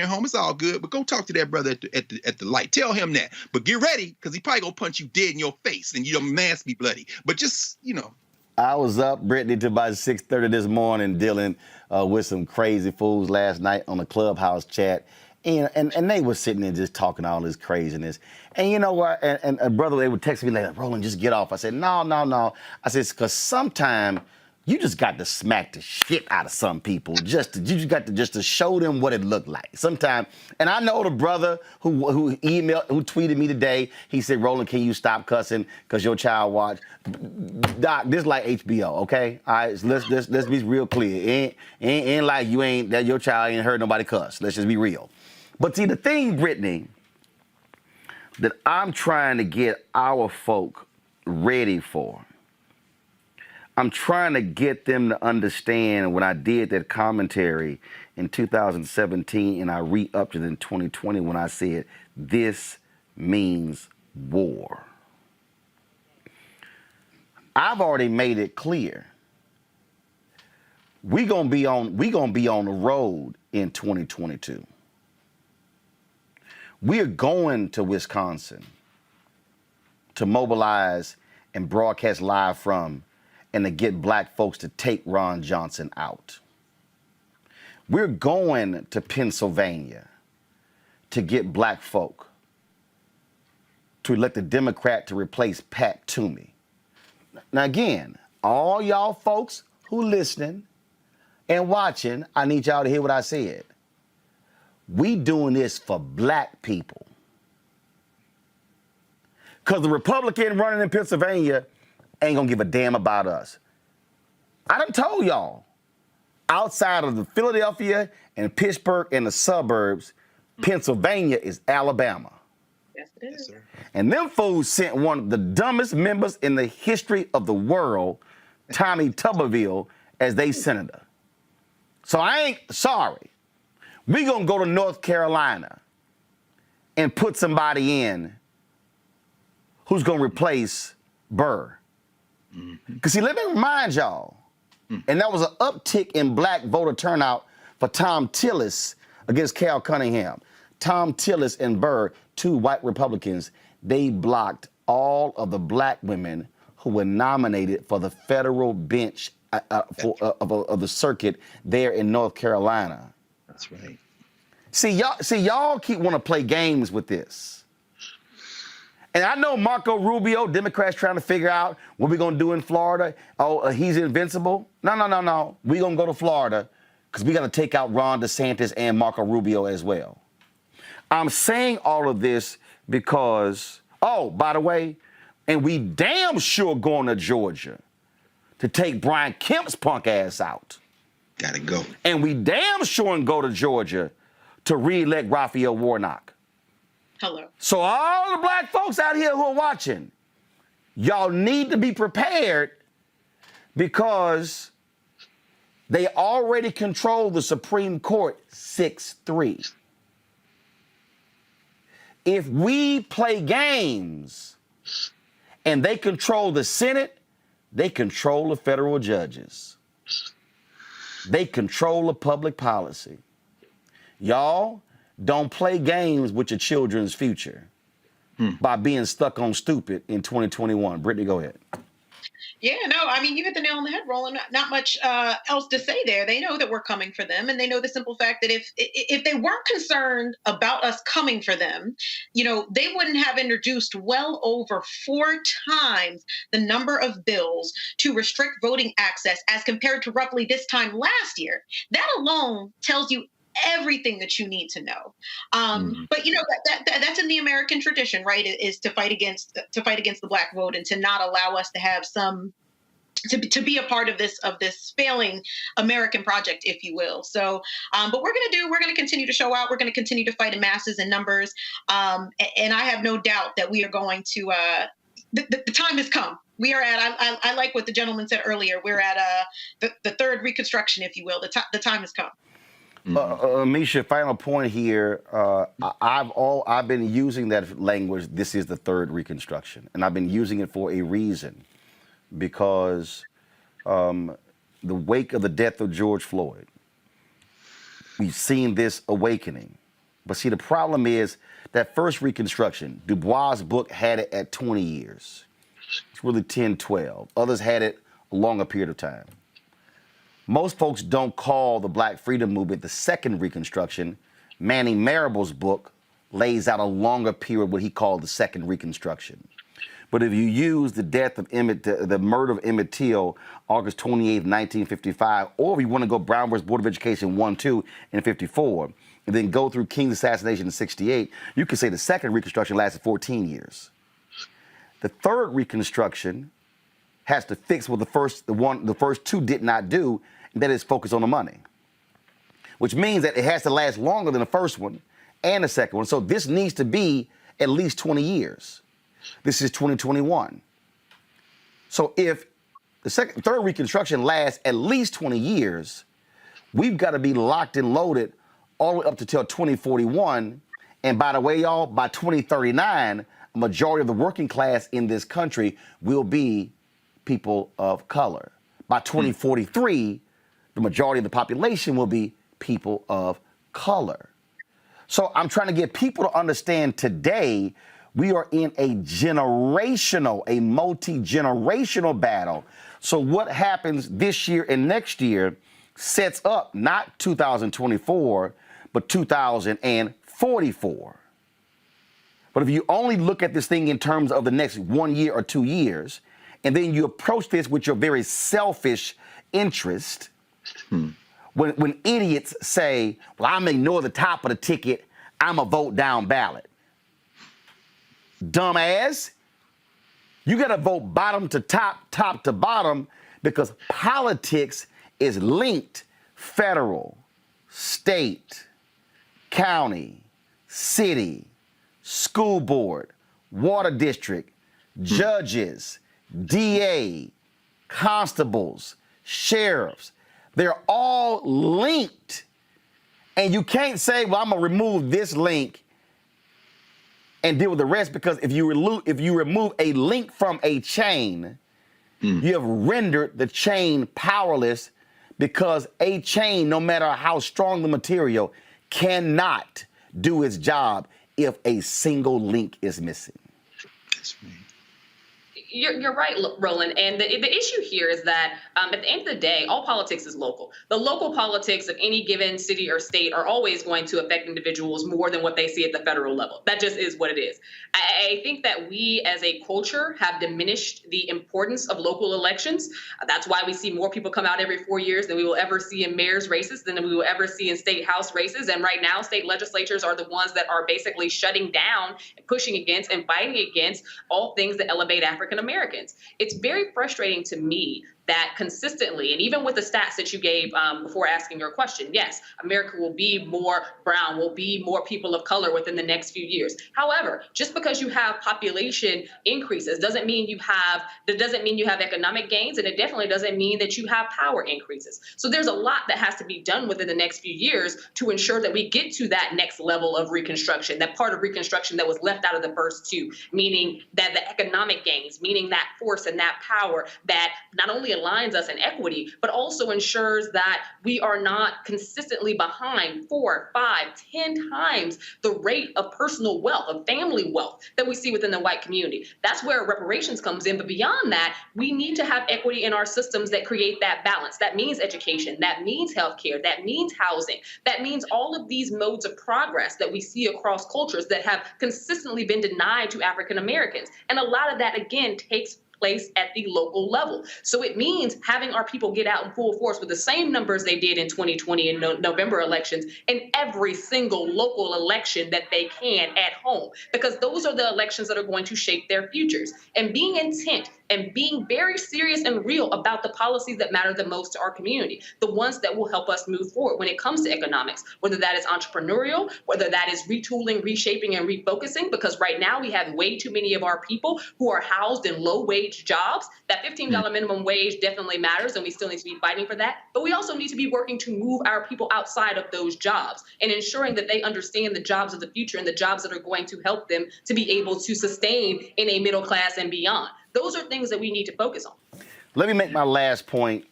home. It's all good, but go talk to that brother at the light. Tell him that. But get ready, because he probably gonna punch you dead in your face and your mask be bloody. But just, you know. I was up, Brittany, till about 6:30 this morning dealing with some crazy fools last night on the Clubhouse chat. And they were sitting there just talking all this craziness. And you know what? And a brother, they would text me like, Roland, just get off. I said, no. I said, because sometimes you just got to smack the shit out of some people. You just got to show them what it looked like. Sometimes, and I know the brother who tweeted me today, he said, Roland, can you stop cussing because your child watch? Doc, this is like HBO, okay? All right, so let's be real clear. Ain't like that your child ain't heard nobody cuss. Let's just be real. But see, the thing, Brittany, that I'm trying to get our folk ready for, I'm trying to get them to understand, when I did that commentary in 2017 and I re-upped it in 2020 when I said, this means war. I've already made it clear. We're gonna be on the road in 2022. We're going to Wisconsin to mobilize and broadcast live from, and to get black folks to take Ron Johnson out. We're going to Pennsylvania to get black folk to elect a Democrat to replace Pat Toomey. Now again, all y'all folks who listening and watching, I need y'all to hear what I said. We doing this for black people. Because the Republican running in Pennsylvania ain't gonna give a damn about us. I done told y'all, outside of the Philadelphia and Pittsburgh and the suburbs, Pennsylvania is Alabama. Yes, it is. Yes, sir. And them fools sent one of the dumbest members in the history of the world, Tommy Tuberville, as their senator. So I ain't sorry. We gonna go to North Carolina and put somebody in who's gonna replace Burr. Because see, let me remind y'all, and that was an uptick in black voter turnout for Tom Tillis against Cal Cunningham. Tom Tillis and Burr, two white Republicans, they blocked all of the black women who were nominated for the federal bench of the circuit there in North Carolina. That's right. See, y'all keep want to play games with this. And I know Marco Rubio, Democrats trying to figure out what we're going to do in Florida. Oh, he's invincible. No. We're going to go to Florida because we got to take out Ron DeSantis and Marco Rubio as well. I'm saying all of this because, oh, by the way, and we damn sure going to Georgia to take Brian Kemp's punk ass out. Gotta go. And we damn sure go to Georgia to re-elect Raphael Warnock. Hello. So all the black folks out here who are watching, y'all need to be prepared because they already control the Supreme Court 6-3. If we play games and they control the Senate, they control the federal judges. They control the public policy. Y'all don't play games with your children's future by being stuck on stupid in 2021. Brittany, go ahead. Yeah, no, I mean, you hit the nail on the head, Roland. Not much else to say there. They know that we're coming for them, and they know the simple fact that if they weren't concerned about us coming for them, they wouldn't have introduced well over 4 times the number of bills to restrict voting access as compared to roughly this time last year. That alone tells you everything that you need to know. But that's in the American tradition, right? Is to fight against the black vote and to not allow us to have to be a part of this failing American project, if you will. So, but we're going to continue to show out. We're going to continue to fight in masses and numbers. And I have no doubt that we are going to, the time has come. We are at, I like what the gentleman said earlier. We're at the third Reconstruction, if you will. The time has come. Misha, final point here. I've been using that language. This is the third Reconstruction, and I've been using it for a reason, because the wake of the death of George Floyd, we've seen this awakening. But see, the problem is that first Reconstruction, Du Bois' book had it at 20 years. It's really 10, 12. Others had it a longer period of time. Most folks don't call the Black Freedom Movement the second Reconstruction. Manning Marable's book lays out a longer period, what he called the second Reconstruction. But if you use the death of the murder of Emmett Till, August 28, 1955, or if you want to go Brown versus Board of Education 1-2 in 54, and then go through King's assassination in 68, you could say the second Reconstruction lasted 14 years. The third Reconstruction has to fix what the first two did not do, and that is focus on the money, which means that it has to last longer than the first one and the second one. So this needs to be at least 20 years. This is 2021. So if the third Reconstruction lasts at least 20 years, we've got to be locked and loaded all the way up to till 2041. And by the way, y'all, by 2039, a majority of the working class in this country will be people of color. By 2043, the majority of the population will be people of color. So I'm trying to get people to understand today we are in a multi-generational battle. So what happens this year and next year sets up not 2024, but 2044. But if you only look at this thing in terms of the next 1 year or 2 years, and then you approach this with your very selfish interest, when idiots say, well, I'm gonna ignore the top of the ticket, I'm a vote down ballot. Dumbass, you gotta vote bottom to top, top to bottom, because politics is linked federal, state, county, city, school board, water district, judges, DA, constables, sheriffs. They're all linked. And you can't say, well, I'm going to remove this link and deal with the rest, because if you remove a link from a chain, you have rendered the chain powerless, because a chain, no matter how strong the material, cannot do its job if a single link is missing. That's right. You're right, Roland. And the issue here is that at the end of the day, all politics is local. The local politics of any given city or state are always going to affect individuals more than what they see at the federal level. That just is what it is. I think that we as a culture have diminished the importance of local elections. That's why we see more people come out every 4 years than we will ever see in mayor's races, than we will ever see in state house races. And right now, state legislatures are the ones that are basically shutting down, pushing against, and fighting against all things that elevate African Americans. It's very frustrating to me that consistently, and even with the stats that you gave before asking your question, yes, America will be more brown, will be more people of color within the next few years. However, just because you have population increases doesn't mean you have economic gains, and it definitely doesn't mean that you have power increases. So there's a lot that has to be done within the next few years to ensure that we get to that next level of Reconstruction, that part of Reconstruction that was left out of the first two, meaning that the economic gains, meaning that force and that power that not only aligns us in equity, but also ensures that we are not consistently behind 4, 5, 10 times the rate of personal wealth, of family wealth that we see within the white community. That's where reparations comes in. But beyond that, we need to have equity in our systems that create that balance. That means education, that means healthcare, that means housing, that means all of these modes of progress that we see across cultures that have consistently been denied to African Americans. And a lot of that, again, takes place at the local level. So it means having our people get out in full force with the same numbers they did in 2020 in November elections in every single local election that they can at home, because those are the elections that are going to shape their futures. And being intent and being very serious and real about the policies that matter the most to our community, the ones that will help us move forward when it comes to economics, whether that is entrepreneurial, whether that is retooling, reshaping, and refocusing, because right now we have way too many of our people who are housed in low-wage jobs. That $15 minimum wage definitely matters, and we still need to be fighting for that. But we also need to be working to move our people outside of those jobs and ensuring that they understand the jobs of the future and the jobs that are going to help them to be able to sustain in a middle class and beyond. Those are things that we need to focus on. Let me make my last point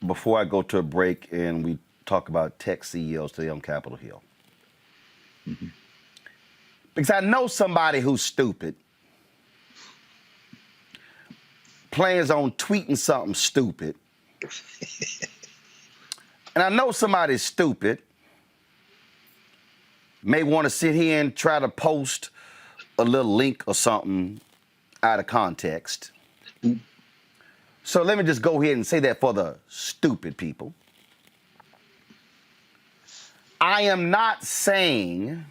before I go to a break and we talk about tech CEOs today on Capitol Hill. Mm-hmm. Because I know somebody who's stupid, plans on tweeting something stupid. And I know somebody's stupid, may want to sit here and try to post a little link or something out of context. So let me just go ahead and say that for the stupid people. I am not saying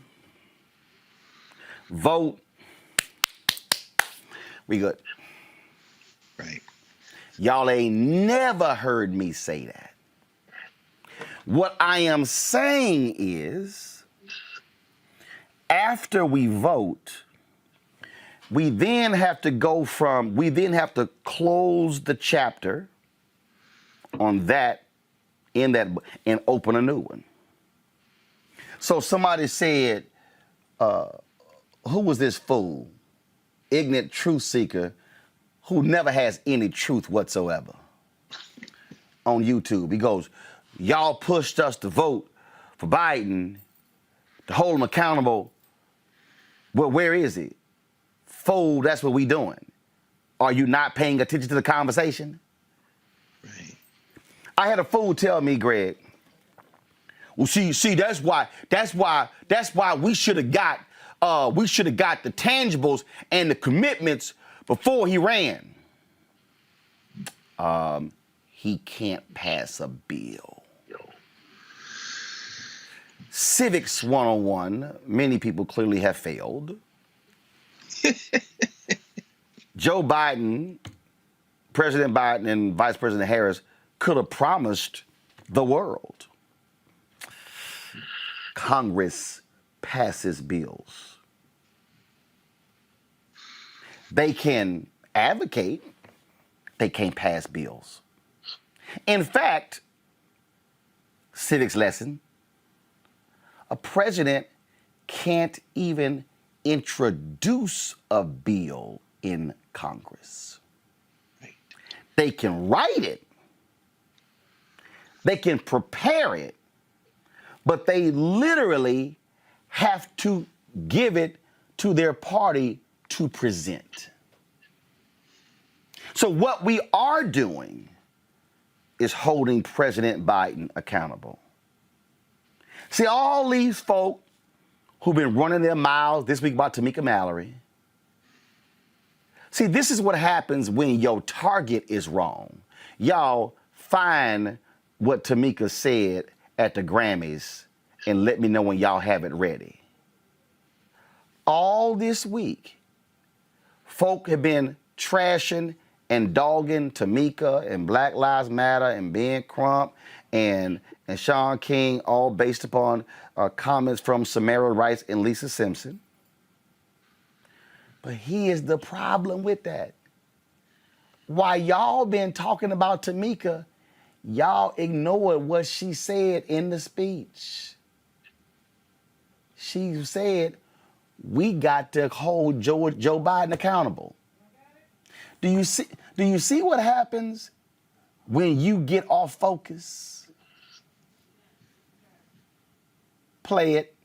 vote. We good. Right. Y'all ain't never heard me say that. What I am saying is, after we vote, we then have to close the chapter on that, and open a new one. So somebody said, who was this fool? Ignorant truth seeker who never has any truth whatsoever on YouTube. He goes, y'all pushed us to vote for Biden, to hold him accountable. Well, where is he? Fool, that's what we doing. Are you not paying attention to the conversation? Right. I had a fool tell me, Greg, well, see, that's why we should have got the tangibles and the commitments before he ran. He can't pass a bill. Civics 101, many people clearly have failed. Joe Biden, President Biden and Vice President Harris could have promised the world. Congress passes bills. They can advocate, they can't pass bills. In fact, civics lesson, a president can't even introduce a bill in Congress. Right. They can write it, they can prepare it, but they literally have to give it to their party to present. So what we are doing is holding President Biden accountable. See, all these folk who've been running their mouths this week about Tamika Mallory. See, this is what happens when your target is wrong. Y'all find what Tamika said at the Grammys and let me know when y'all have it ready. All this week, folk have been trashing and dogging Tamika and Black Lives Matter and Ben Crump and Sean King, all based upon comments from Samara Rice and Lisa Simpson. But here's the problem with that. While y'all been talking about Tamika, y'all ignored what she said in the speech. She said, we got to hold Joe Biden accountable. Do you see what happens when you get off focus? Play it.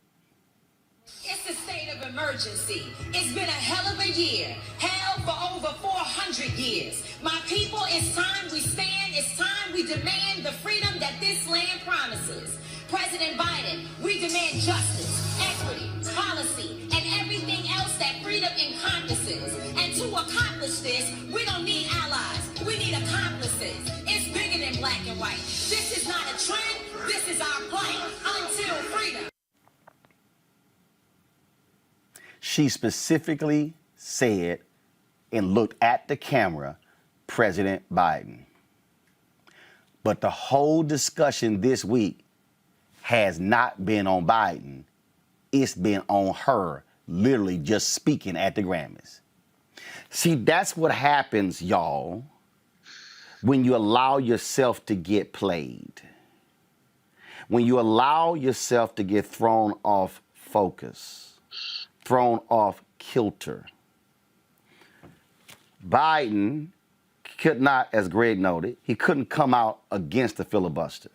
It's a state of emergency. It's been a hell of a year. Hell for over 400 years. My people, it's time we stand. It's time we demand the freedom that this land promises. President Biden, we demand justice, equity, policy, and everything else that freedom encompasses. And to accomplish this, we don't need allies. We need accomplices. It's bigger than black and white. This is not a trend. This is our plight until freedom. She specifically said and looked at the camera, President Biden. But the whole discussion this week has not been on Biden. It's been on her, literally just speaking at the Grammys. See, that's what happens, y'all, when you allow yourself to get played. When you allow yourself to get thrown off focus, thrown off kilter. Biden could not, as Greg noted, he couldn't come out against the filibuster,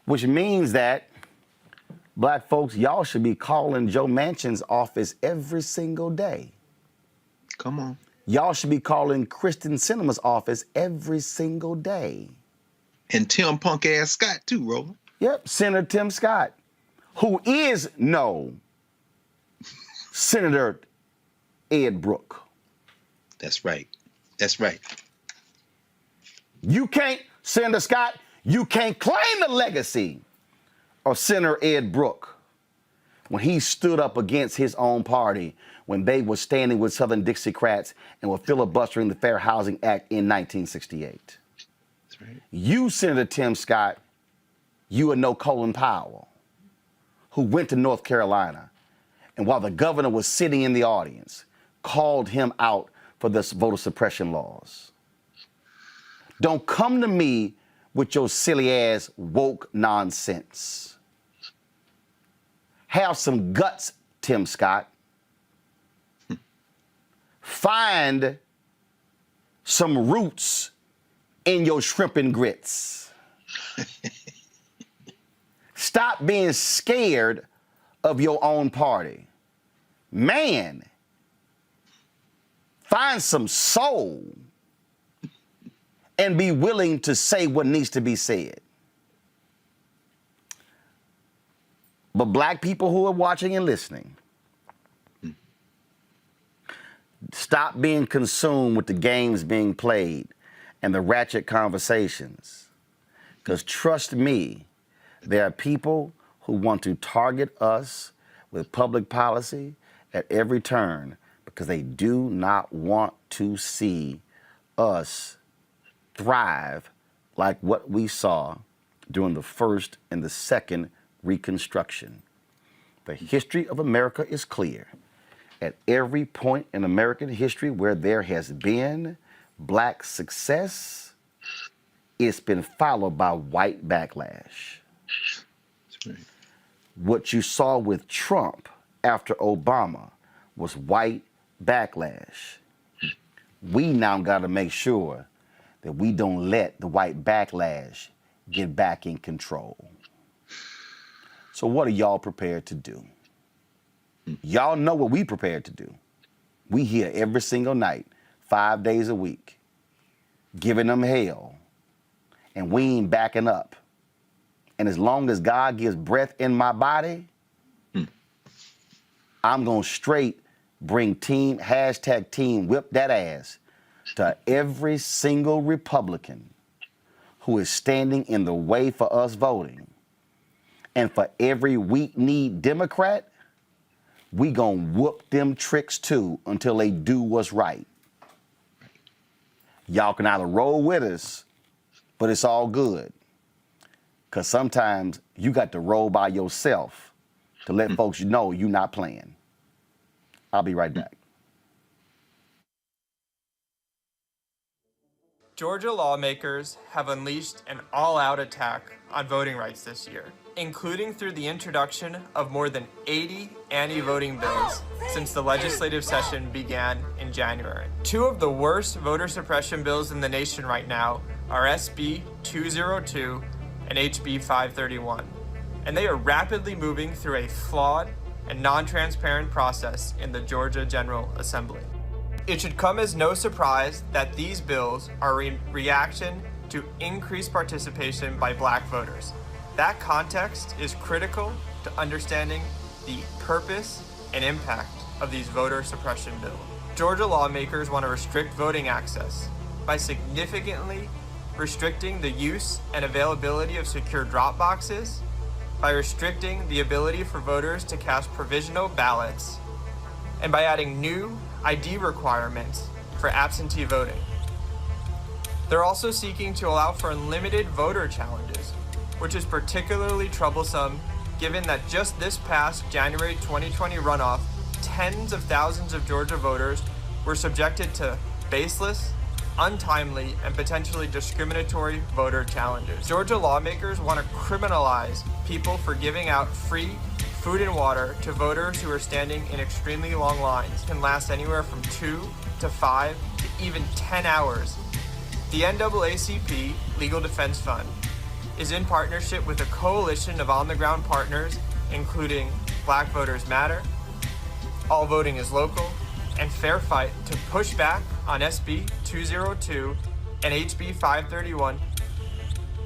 which means that black folks, y'all should be calling Joe Manchin's office every single day. Come on. Y'all should be calling Kristen Sinema's office every single day. And Tim punk ass Scott too, Roland. Yep, Senator Tim Scott, who is no Senator Ed Brooke. That's right. That's right. You can't, Senator Scott, you can't claim the legacy of Senator Ed Brooke when he stood up against his own party when they were standing with Southern Dixiecrats and were filibustering the Fair Housing Act in 1968. That's right. You, Senator Tim Scott, you are no Colin Powell, who went to North Carolina and while the governor was sitting in the audience, called him out for this voter suppression laws. Don't come to me with your silly ass woke nonsense. Have some guts, Tim Scott. Find some roots in your shrimp and grits. Stop being scared of your own party. Man, find some soul and be willing to say what needs to be said. But black people who are watching and listening, stop being consumed with the games being played and the ratchet conversations. Because trust me, there are people who want to target us with public policy at every turn because they do not want to see us thrive like what we saw during the first and the second Reconstruction. The history of America is clear. At every point in American history where there has been black success, it's been followed by white backlash. That's right. What you saw with Trump after Obama was white backlash. We now got to make sure that we don't let the white backlash get back in control. So what are y'all prepared to do? Y'all know what we prepared to do. We here every single night, 5 days a week. giving them hell, and we ain't backing up. And as long as God gives breath in my body, I'm going to straight bring team whip that ass to every single Republican who is standing in the way for us voting. And for every weak-kneed Democrat, we gonna whoop them tricks too until they do what's right. Y'all can either roll with us, but it's all good. Because sometimes you got to roll by yourself to let folks know you're not playing. I'll be right back. Georgia lawmakers have unleashed an all-out attack on voting rights this year, including through the introduction of more than 80 anti-voting bills since the legislative session began in January. Two of the worst voter suppression bills in the nation right now are SB 202 and HB 531, and they are rapidly moving through a flawed and non-transparent process in the Georgia General Assembly. It should come as no surprise that these bills are in reaction to increased participation by Black voters. That context is critical to understanding the purpose and impact of these voter suppression bills. Georgia lawmakers want to restrict voting access by significantly restricting the use and availability of secure drop boxes, by restricting the ability for voters to cast provisional ballots, and by adding new ID requirements for absentee voting. They're also seeking to allow for unlimited voter challenges, which is particularly troublesome given that just this past January 2020 runoff, tens of thousands of Georgia voters were subjected to baseless, untimely, and potentially discriminatory voter challenges. Georgia lawmakers want to criminalize people for giving out free food and water to voters who are standing in extremely long lines. Can last anywhere from 2 to 5 to even 10 hours. The NAACP Legal Defense Fund is in partnership with a coalition of on-the-ground partners, including Black Voters Matter, All Voting is Local, and Fair Fight, to push back on SB 202 and HB 531.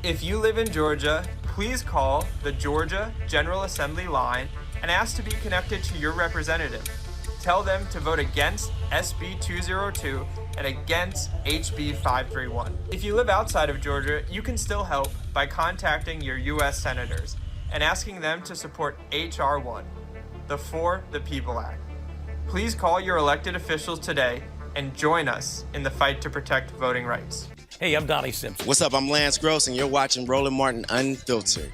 If you live in Georgia, please call the Georgia General Assembly line and ask to be connected to your representative. Tell them to vote against SB 202 and against HB 531. If you live outside of Georgia, you can still help by contacting your U.S. senators and asking them to support H.R. 1, the For the People Act. Please call your elected officials today and join us in the fight to protect voting rights. Hey, I'm Donnie Simpson. What's up? I'm Lance Gross, and you're watching Roland Martin Unfiltered.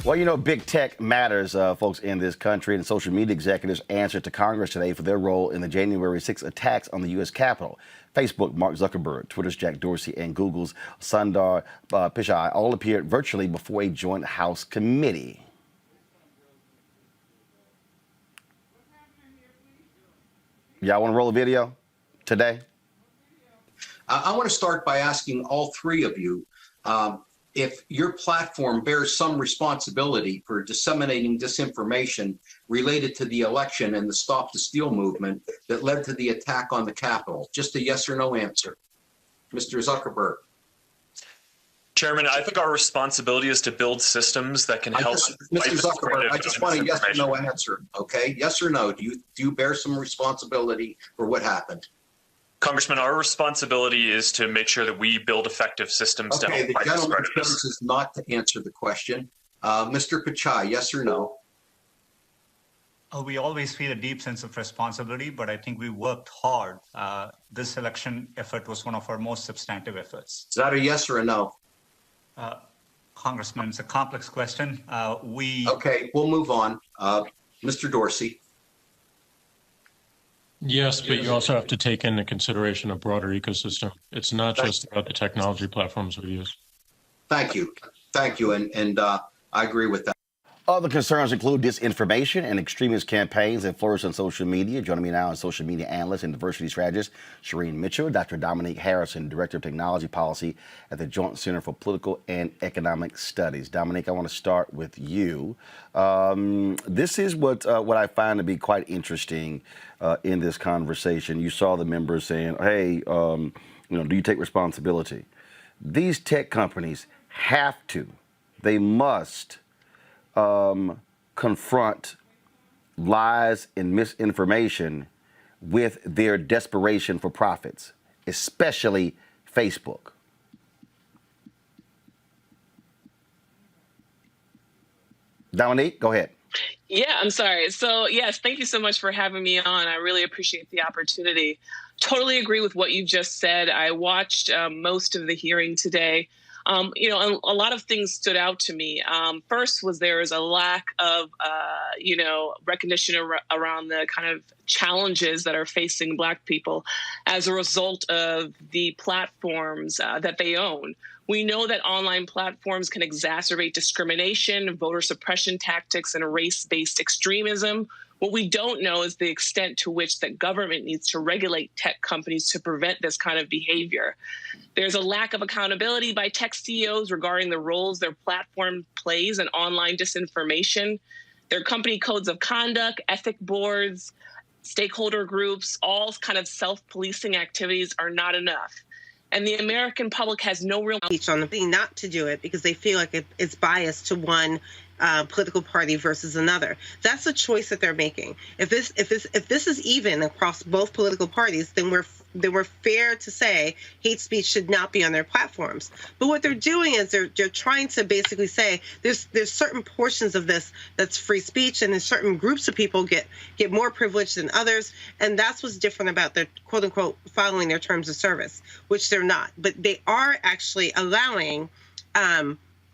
Well, you know, big tech matters, folks, in this country, and social media executives answered to Congress today for their role in the January 6 attacks on the U.S. Capitol. Facebook, Mark Zuckerberg, Twitter's Jack Dorsey, and Google's Sundar Pichai all appeared virtually before a joint House committee. Y'all want to roll a video today? I want to start by asking all three of you if your platform bears some responsibility for disseminating disinformation related to the election and the Stop the Steal movement that led to the attack on the Capitol. Just a yes or no answer. Mr. Zuckerberg. Chairman, I think our responsibility is to build systems that can help. Mr. Zuckerberg, I just want a yes or no answer, okay? Yes or no, do you bear some responsibility for what happened? Congressman, our responsibility is to make sure that we build effective systems to help fight this The gentleman's prejudice. choice is not to answer the question. Mr. Pichai, yes or no? We always feel a deep sense of responsibility, but I think we worked hard. This election effort was one of our most substantive efforts. Is that a yes or a no? Congressman, it's a complex question. Okay, we'll move on. Mr. Dorsey. Yes, but you also have to take into consideration a broader ecosystem. It's not just about the technology platforms we use. Thank you. Thank you. And I agree with that. Other concerns include disinformation and extremist campaigns that flourish on social media. Joining me now is social media analyst and diversity strategist Shireen Mitchell, Dr. Dominique Harrison, Director of Technology Policy at the Joint Center for Political and Economic Studies. Dominique, I want to start with you. This is what I find to be quite interesting in this conversation. You saw the members saying, "Hey, do you take responsibility?" These tech companies they must confront lies and misinformation with their desperation for profits, especially Facebook. Dominique, go ahead. Yeah, I'm sorry. So, yes, thank you so much for having me on. I really appreciate the opportunity. Totally agree with what you just said. I watched most of the hearing today. A lot of things stood out to me. First was there is a lack of, recognition around the kind of challenges that are facing Black people as a result of the platforms that they own. We know that online platforms can exacerbate discrimination, voter suppression tactics, and race-based extremism. What we don't know is the extent to which the government needs to regulate tech companies to prevent this kind of behavior. There's a lack of accountability by tech CEOs regarding the roles their platform plays in online disinformation. Their company codes of conduct, ethic boards, stakeholder groups, all kind of self-policing activities are not enough. And the American public has no real speech on the thing not to do it because they feel like it's biased to one political party versus another. That's a choice that they're making. If this is even across both political parties, then we're fair to say hate speech should not be on their platforms. But what they're doing is they're trying to basically say there's certain portions of this that's free speech, and there's certain groups of people get more privilege than others, and that's what's different about their quote unquote following their terms of service, which they're not. But they are actually allowing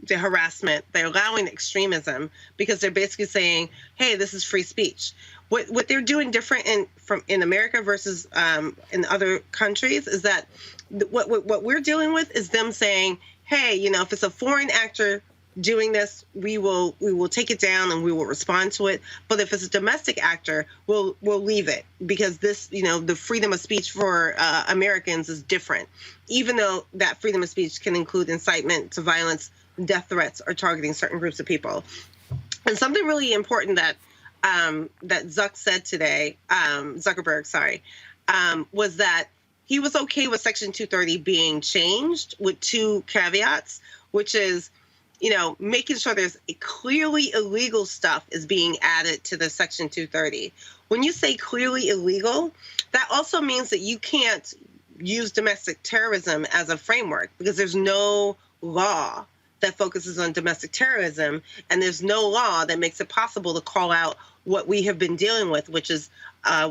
the harassment, they're allowing extremism because they're basically saying, hey, this is free speech. What they're doing different in America versus in other countries is that what we're dealing with is them saying, hey, if it's a foreign actor doing this, we will take it down and we will respond to it. But if it's a domestic actor, we'll leave it because this, the freedom of speech for Americans is different, even though that freedom of speech can include incitement to violence, death threats, or targeting certain groups of people. And something really important that Zuck said today, Zuckerberg, was that he was okay with Section 230 being changed with two caveats, which is, making sure there's clearly illegal stuff is being added to the Section 230. When you say clearly illegal, that also means that you can't use domestic terrorism as a framework because there's no law that focuses on domestic terrorism, and there's no law that makes it possible to call out what we have been dealing with, which is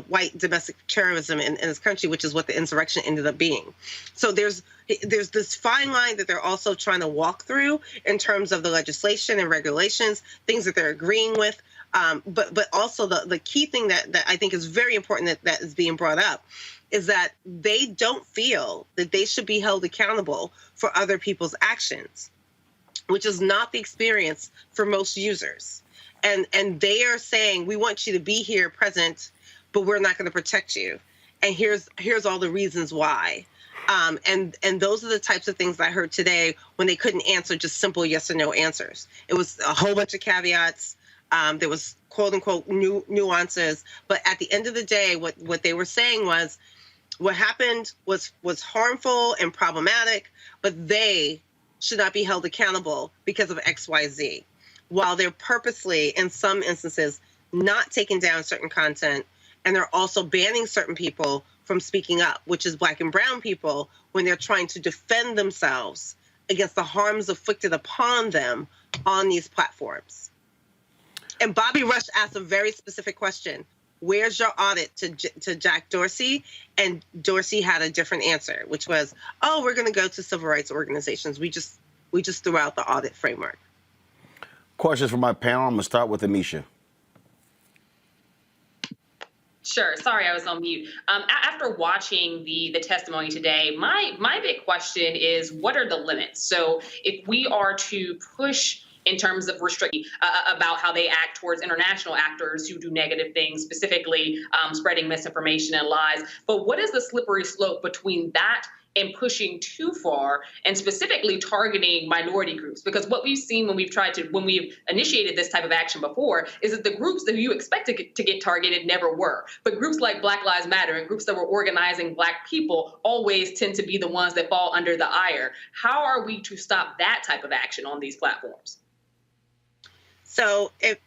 white domestic terrorism in this country, which is what the insurrection ended up being. So there's this fine line that they're also trying to walk through in terms of the legislation and regulations, things that they're agreeing with. But also the key thing that I think is very important that is being brought up is that they don't feel that they should be held accountable for other people's actions, which is not the experience for most users. And they are saying, we want you to be here present, but we're not going to protect you. And here's all the reasons why. And those are the types of things I heard today when they couldn't answer just simple yes or no answers. It was a whole bunch of caveats. There was quote unquote nuances. But at the end of the day, what they were saying was what happened was harmful and problematic, but they should not be held accountable because of XYZ. While they're purposely, in some instances, not taking down certain content, and they're also banning certain people from speaking up, which is Black and brown people, when they're trying to defend themselves against the harms inflicted upon them on these platforms. And Bobby Rush asked a very specific question. Where's your audit to Jack Dorsey? And Dorsey had a different answer, which was, oh, we're going to go to civil rights organizations. We just threw out the audit framework. Questions from my panel. I'm going to start with Amisha. Sure. Sorry, I was on mute. After watching the testimony today, my big question is, what are the limits? So if we are to push in terms of restricting about how they act towards international actors who do negative things, specifically spreading misinformation and lies. But what is the slippery slope between that and pushing too far, and specifically targeting minority groups? Because what we've seen when we've initiated this type of action before is that the groups that you expect to get targeted never were. But groups like Black Lives Matter and groups that were organizing Black people always tend to be the ones that fall under the ire. How are we to stop that type of action on these platforms? So if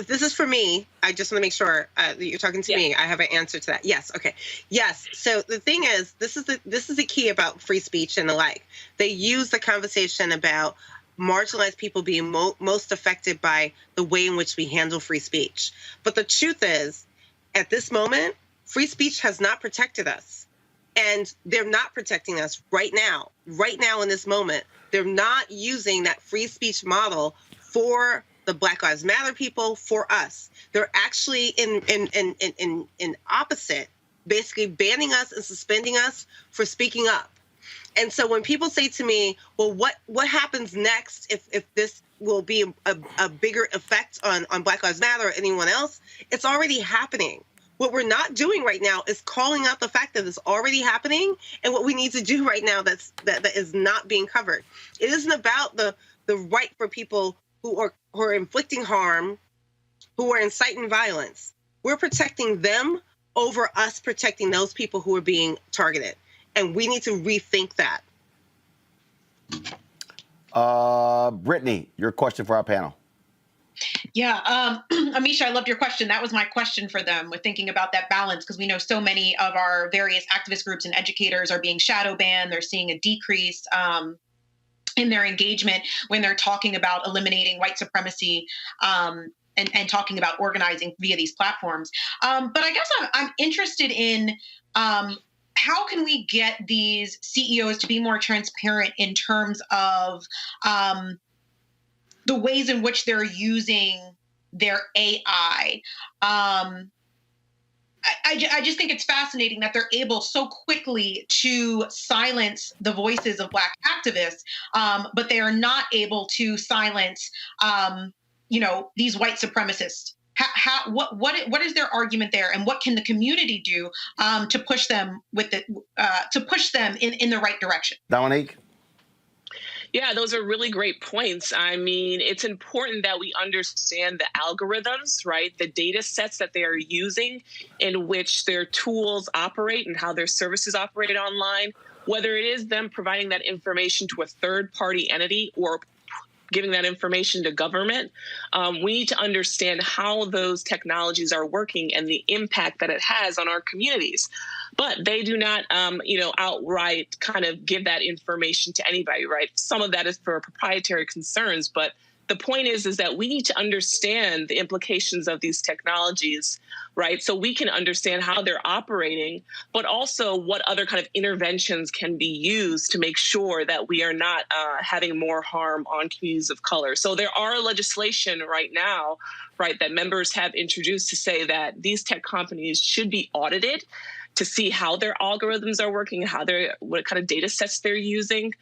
this is for me, I just want to make sure that you're talking to me. I have an answer to that. Yes. Okay. Yes. So the thing is, this is the key about free speech and the like. They use the conversation about marginalized people being most affected by the way in which we handle free speech. But the truth is, at this moment, free speech has not protected us. And they're not protecting us right now in this moment. They're not using that free speech model for the Black Lives Matter people, for us. They're actually in opposite, basically banning us and suspending us for speaking up. And so when people say to me, well, what happens next if this will be a bigger effect on Black Lives Matter or anyone else? It's already happening. What we're not doing right now is calling out the fact that it's already happening, and what we need to do right now that is not being covered. It isn't about the right for people who are inflicting harm, who are inciting violence. We're protecting them over us protecting those people who are being targeted. And we need to rethink that. Brittany, your question for our panel. Yeah, Amisha, I loved your question. That was my question for them, with thinking about that balance, because we know so many of our various activist groups and educators are being shadow banned. They're seeing a decrease in their engagement when they're talking about eliminating white supremacy and talking about organizing via these platforms. But I guess I'm interested in how can we get these CEOs to be more transparent in terms of the ways in which they're using their AI. I just think it's fascinating that they're able so quickly to silence the voices of Black activists, but they are not able to silence, these white supremacists. What is their argument there, and what can the community do to push them in the right direction? Dominique? Yeah, those are really great points. I mean, it's important that we understand the algorithms, right? The data sets that they are using, in which their tools operate and how their services operate online, whether it is them providing that information to a third-party entity or giving that information to government. We need to understand how those technologies are working and the impact that it has on our communities. But they do not, outright kind of give that information to anybody, right? Some of that is for proprietary concerns, but the point is that we need to understand the implications of these technologies, right? So we can understand how they're operating, but also what other kind of interventions can be used to make sure that we are not having more harm on communities of color. So there are legislation right now, right, that members have introduced to say that these tech companies should be audited to see how their algorithms are working, what kind of data sets they're using,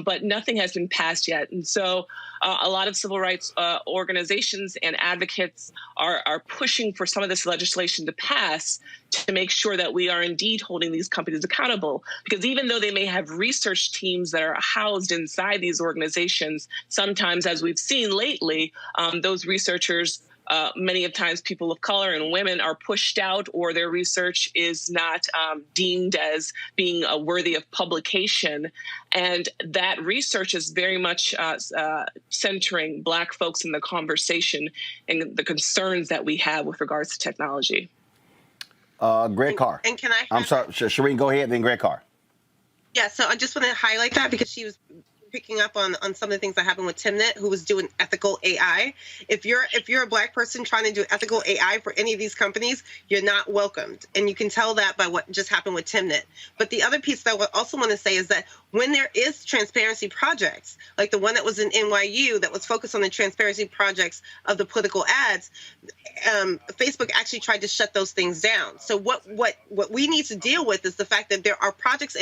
but nothing has been passed yet. And so a lot of civil rights organizations and advocates are pushing for some of this legislation to pass to make sure that we are indeed holding these companies accountable. Because even though they may have research teams that are housed inside these organizations, sometimes, as we've seen lately, those researchers, many of times people of color and women, are pushed out, or their research is not deemed as being worthy of publication. And that research is very much centering Black folks in the conversation and the concerns that we have with regards to technology. Greg Carr. And can I? I'm sorry, Shireen, go ahead, then Greg Carr. Yeah, so I just want to highlight that because she was picking up on some of the things that happened with Timnit, who was doing ethical AI. If you're a Black person trying to do ethical AI for any of these companies, you're not welcomed. And you can tell that by what just happened with Timnit. But the other piece that I also want to say is that when there is transparency projects, like the one that was in NYU that was focused on the transparency projects of the political ads, Facebook actually tried to shut those things down. So what we need to deal with is the fact that there are projects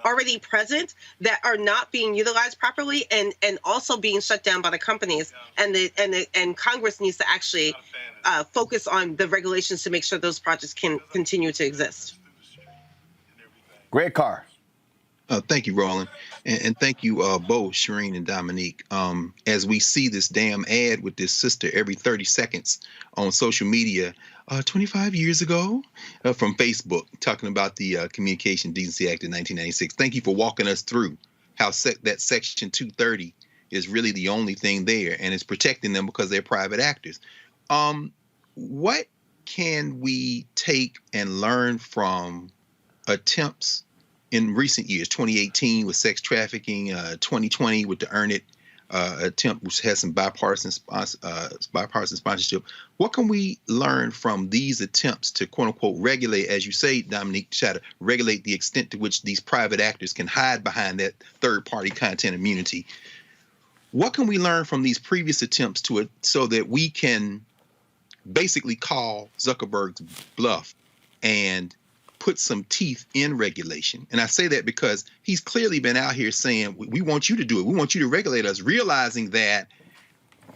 already present that are not being utilized properly and also being shut down by the companies, and Congress needs to actually focus on the regulations to make sure those projects can continue to exist. Greg Carr. Thank you, Roland. And thank you, Bo, Shireen, and Dominique. As we see this damn ad with this sister every 30 seconds on social media, 25 years ago from Facebook, talking about the Communication Decency Act of 1996. Thank you for walking us through how that Section 230 is really the only thing there, and it's protecting them because they're private actors. What can we take and learn from attempts in recent years, 2018 with sex trafficking, 2020 with the Earn It attempt, which has some bipartisan sponsorship? What can we learn from these attempts to, quote unquote, regulate, as you say, Dominique, try to regulate the extent to which these private actors can hide behind that third-party content immunity? What can we learn from these previous attempts so that we can basically call Zuckerberg's bluff and put some teeth in regulation? And I say that because he's clearly been out here saying, we want you to do it. We want you to regulate us, realizing that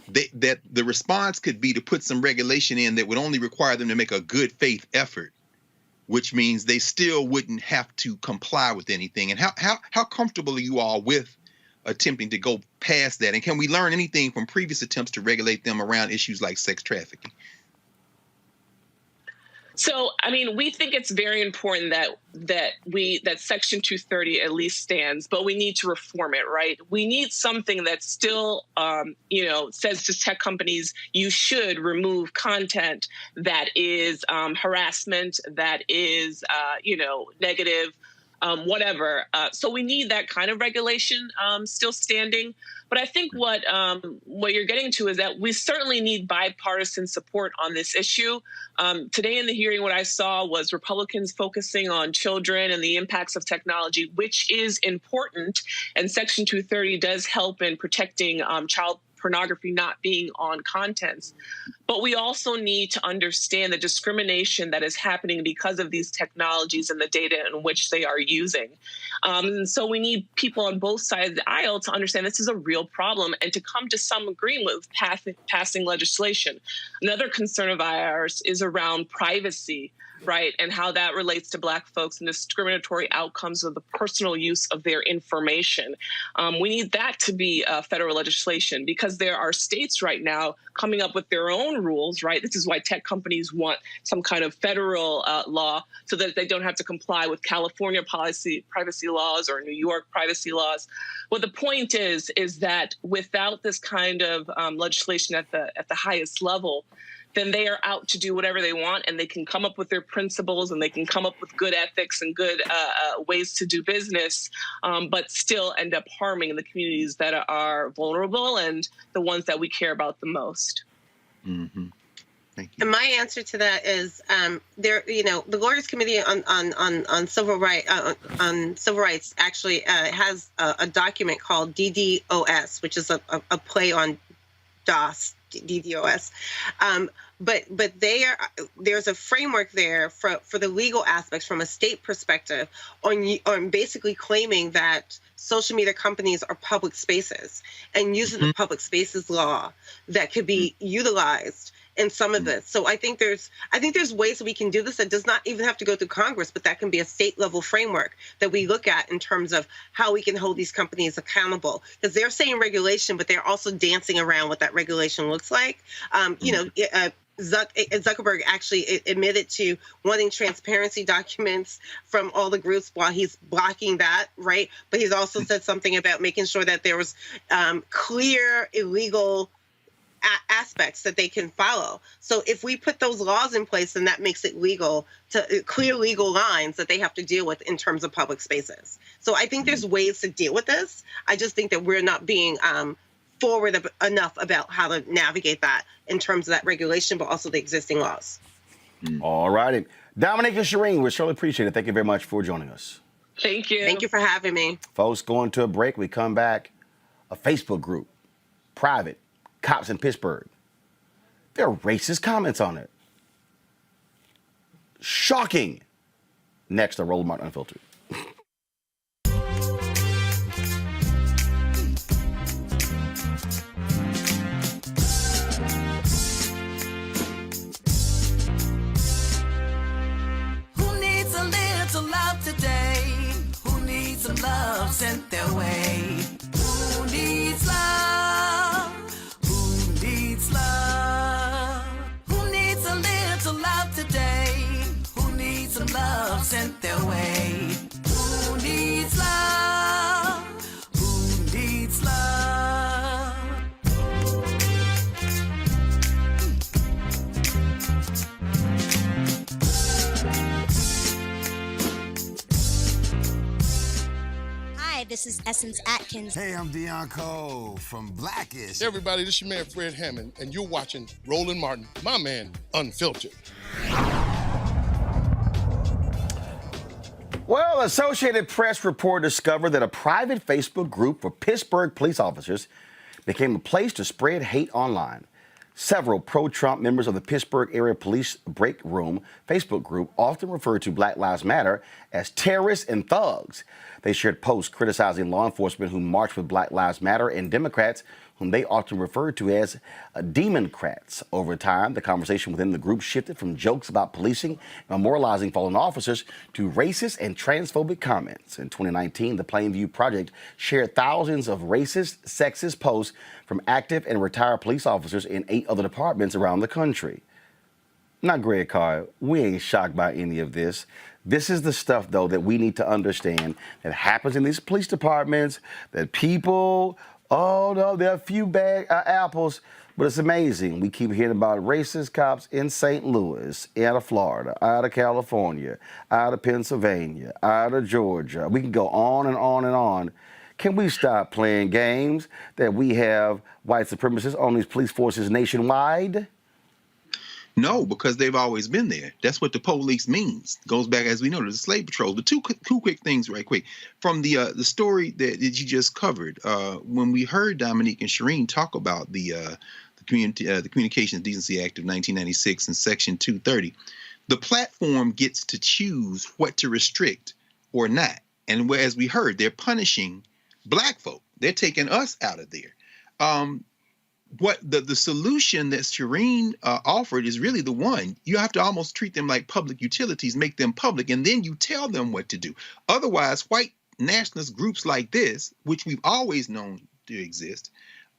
that the response could be to put some regulation in that would only require them to make a good faith effort, which means they still wouldn't have to comply with anything. And how comfortable are you all with attempting to go past that? And can we learn anything from previous attempts to regulate them around issues like sex trafficking? So, I mean, we think it's very important that Section 230 at least stands, but we need to reform it, right? We need something that still, says to tech companies, you should remove content that is harassment, that is, negative, whatever. So we need that kind of regulation still standing. But I think what you're getting to is that we certainly need bipartisan support on this issue. Today in the hearing, what I saw was Republicans focusing on children and the impacts of technology, which is important. And Section 230 does help in protecting child pornography not being on contents. But we also need to understand the discrimination that is happening because of these technologies and the data in which they are using. So we need people on both sides of the aisle to understand this is a real problem and to come to some agreement with passing legislation. Another concern of ours is around privacy, right, and how that relates to Black folks and discriminatory outcomes of the personal use of their information. We need that to be federal legislation because there are states right now coming up with their own rules, right? This is why tech companies want some kind of federal law so that they don't have to comply with California privacy laws or New York privacy laws. Well, the point is that without this kind of legislation at the highest level, then they are out to do whatever they want, and they can come up with their principles and they can come up with good ethics and good ways to do business, but still end up harming the communities that are vulnerable and the ones that we care about the most. Mm-hmm. Thank you. And my answer to that is, the Lawyers Committee on Civil Rights actually has a document called DDoS, which is a play on DOS. DDoS. But there's a framework there for the legal aspects from a state perspective on basically claiming that social media companies are public spaces and using the public spaces law that could be utilized in some of this. So I think there's ways that we can do this that does not even have to go through Congress, but that can be a state level framework that we look at in terms of how we can hold these companies accountable. Because they're saying regulation, but they're also dancing around what that regulation looks like. Zuckerberg actually admitted to wanting transparency documents from all the groups while he's blocking that, right? But he's also said something about making sure that there was clear illegal aspects that they can follow. So if we put those laws in place, then that makes it legal, to clear legal lines that they have to deal with in terms of public spaces. So I think there's ways to deal with this. I just think that we're not being forward enough about how to navigate that in terms of that regulation, but also the existing laws. All righty. Dominique and Shireen, we surely appreciate it. Thank you very much for joining us. Thank you. Thank you for having me. Folks, going to a break. We come back. A Facebook group, private, cops in Pittsburgh. There are racist comments on it. Shocking. Next, a Roland Martin Unfiltered. Who needs a little love today? Who needs some love sent their way? Who needs love? Who needs love? Who needs a little love today? Who needs some love sent their way? Who needs love? Who needs love? Hi, this is Essence Atkins. Hey, I'm Deion Cole from Blackish. Hey everybody, this is your man Fred Hammond, and you're watching Roland Martin, my man, Unfiltered. Well, Associated Press report discovered that a private Facebook group for Pittsburgh police officers became a place to spread hate online. Several pro-Trump members of the Pittsburgh area police break room Facebook group often referred to Black Lives Matter as terrorists and thugs. They shared posts criticizing law enforcement who marched with Black Lives Matter and Democrats whom they often referred to as Democrats. Over time, the conversation within the group shifted from jokes about policing and memorializing fallen officers to racist and transphobic comments. In 2019, the Plainview Project shared thousands of racist, sexist posts from active and retired police officers in 8 other departments around the country. Now, Greg Carr, we ain't shocked by any of this. This is the stuff, though, that we need to understand that happens in these police departments, that people, oh, no, there are a few bad apples, but it's amazing. We keep hearing about racist cops in St. Louis, out of Florida, out of California, out of Pennsylvania, out of Georgia. We can go on and on and on. Can we stop playing games that we have white supremacists on these police forces nationwide? No, because they've always been there. That's what the police means. Goes back, as we know, to the slave patrol. The two quick things right quick. From the story that you just covered, when we heard Dominique and Shireen talk about the Communications Decency Act of 1996 and Section 230, the platform gets to choose what to restrict or not. And as we heard, they're punishing Black folk. They're taking us out of there. What the solution that Shireen offered is really the one. You have to almost treat them like public utilities, make them public, and then you tell them what to do. Otherwise, white nationalist groups like this, which we've always known to exist,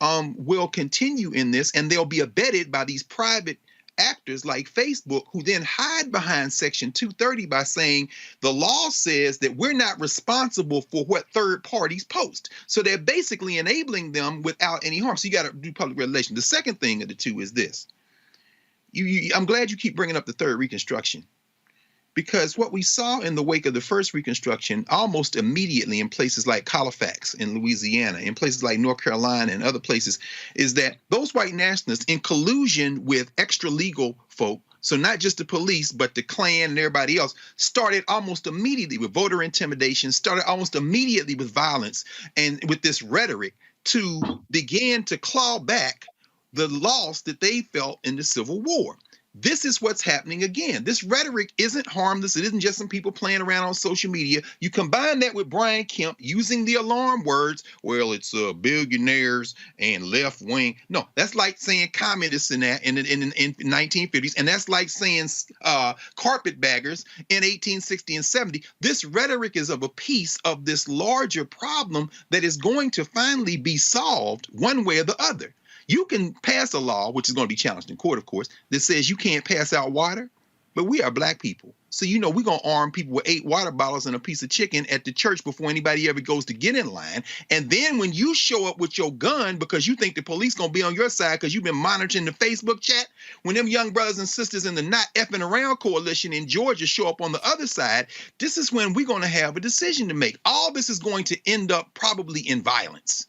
will continue in this, and they'll be abetted by these private actors like Facebook, who then hide behind Section 230 by saying the law says that we're not responsible for what third parties post. So they're basically enabling them without any harm. So you got to do public relations. The second thing of the two is this. I'm glad you keep bringing up the third Reconstruction, because what we saw in the wake of the first Reconstruction, almost immediately in places like Colfax in Louisiana, in places like North Carolina and other places, is that those white nationalists, in collusion with extra legal folk, so not just the police, but the Klan and everybody else, started almost immediately with voter intimidation, started almost immediately with violence and with this rhetoric to begin to claw back the loss that they felt in the Civil War. This is what's happening again. This rhetoric isn't harmless. It isn't just some people playing around on social media. You combine that with Brian Kemp using the alarm words, well, it's billionaires and left wing. No, that's like saying communists in that in 1950s. And that's like saying carpetbaggers in 1860 and 70. This rhetoric is of a piece of this larger problem that is going to finally be solved one way or the other. You can pass a law, which is going to be challenged in court, of course, that says you can't pass out water, but we are Black people. So, we're going to arm people with 8 water bottles and a piece of chicken at the church before anybody ever goes to get in line. And then when you show up with your gun because you think the police going to be on your side because you've been monitoring the Facebook chat, when them young brothers and sisters in the Not Effing Around coalition in Georgia show up on the other side, this is when we're going to have a decision to make. All this is going to end up probably in violence,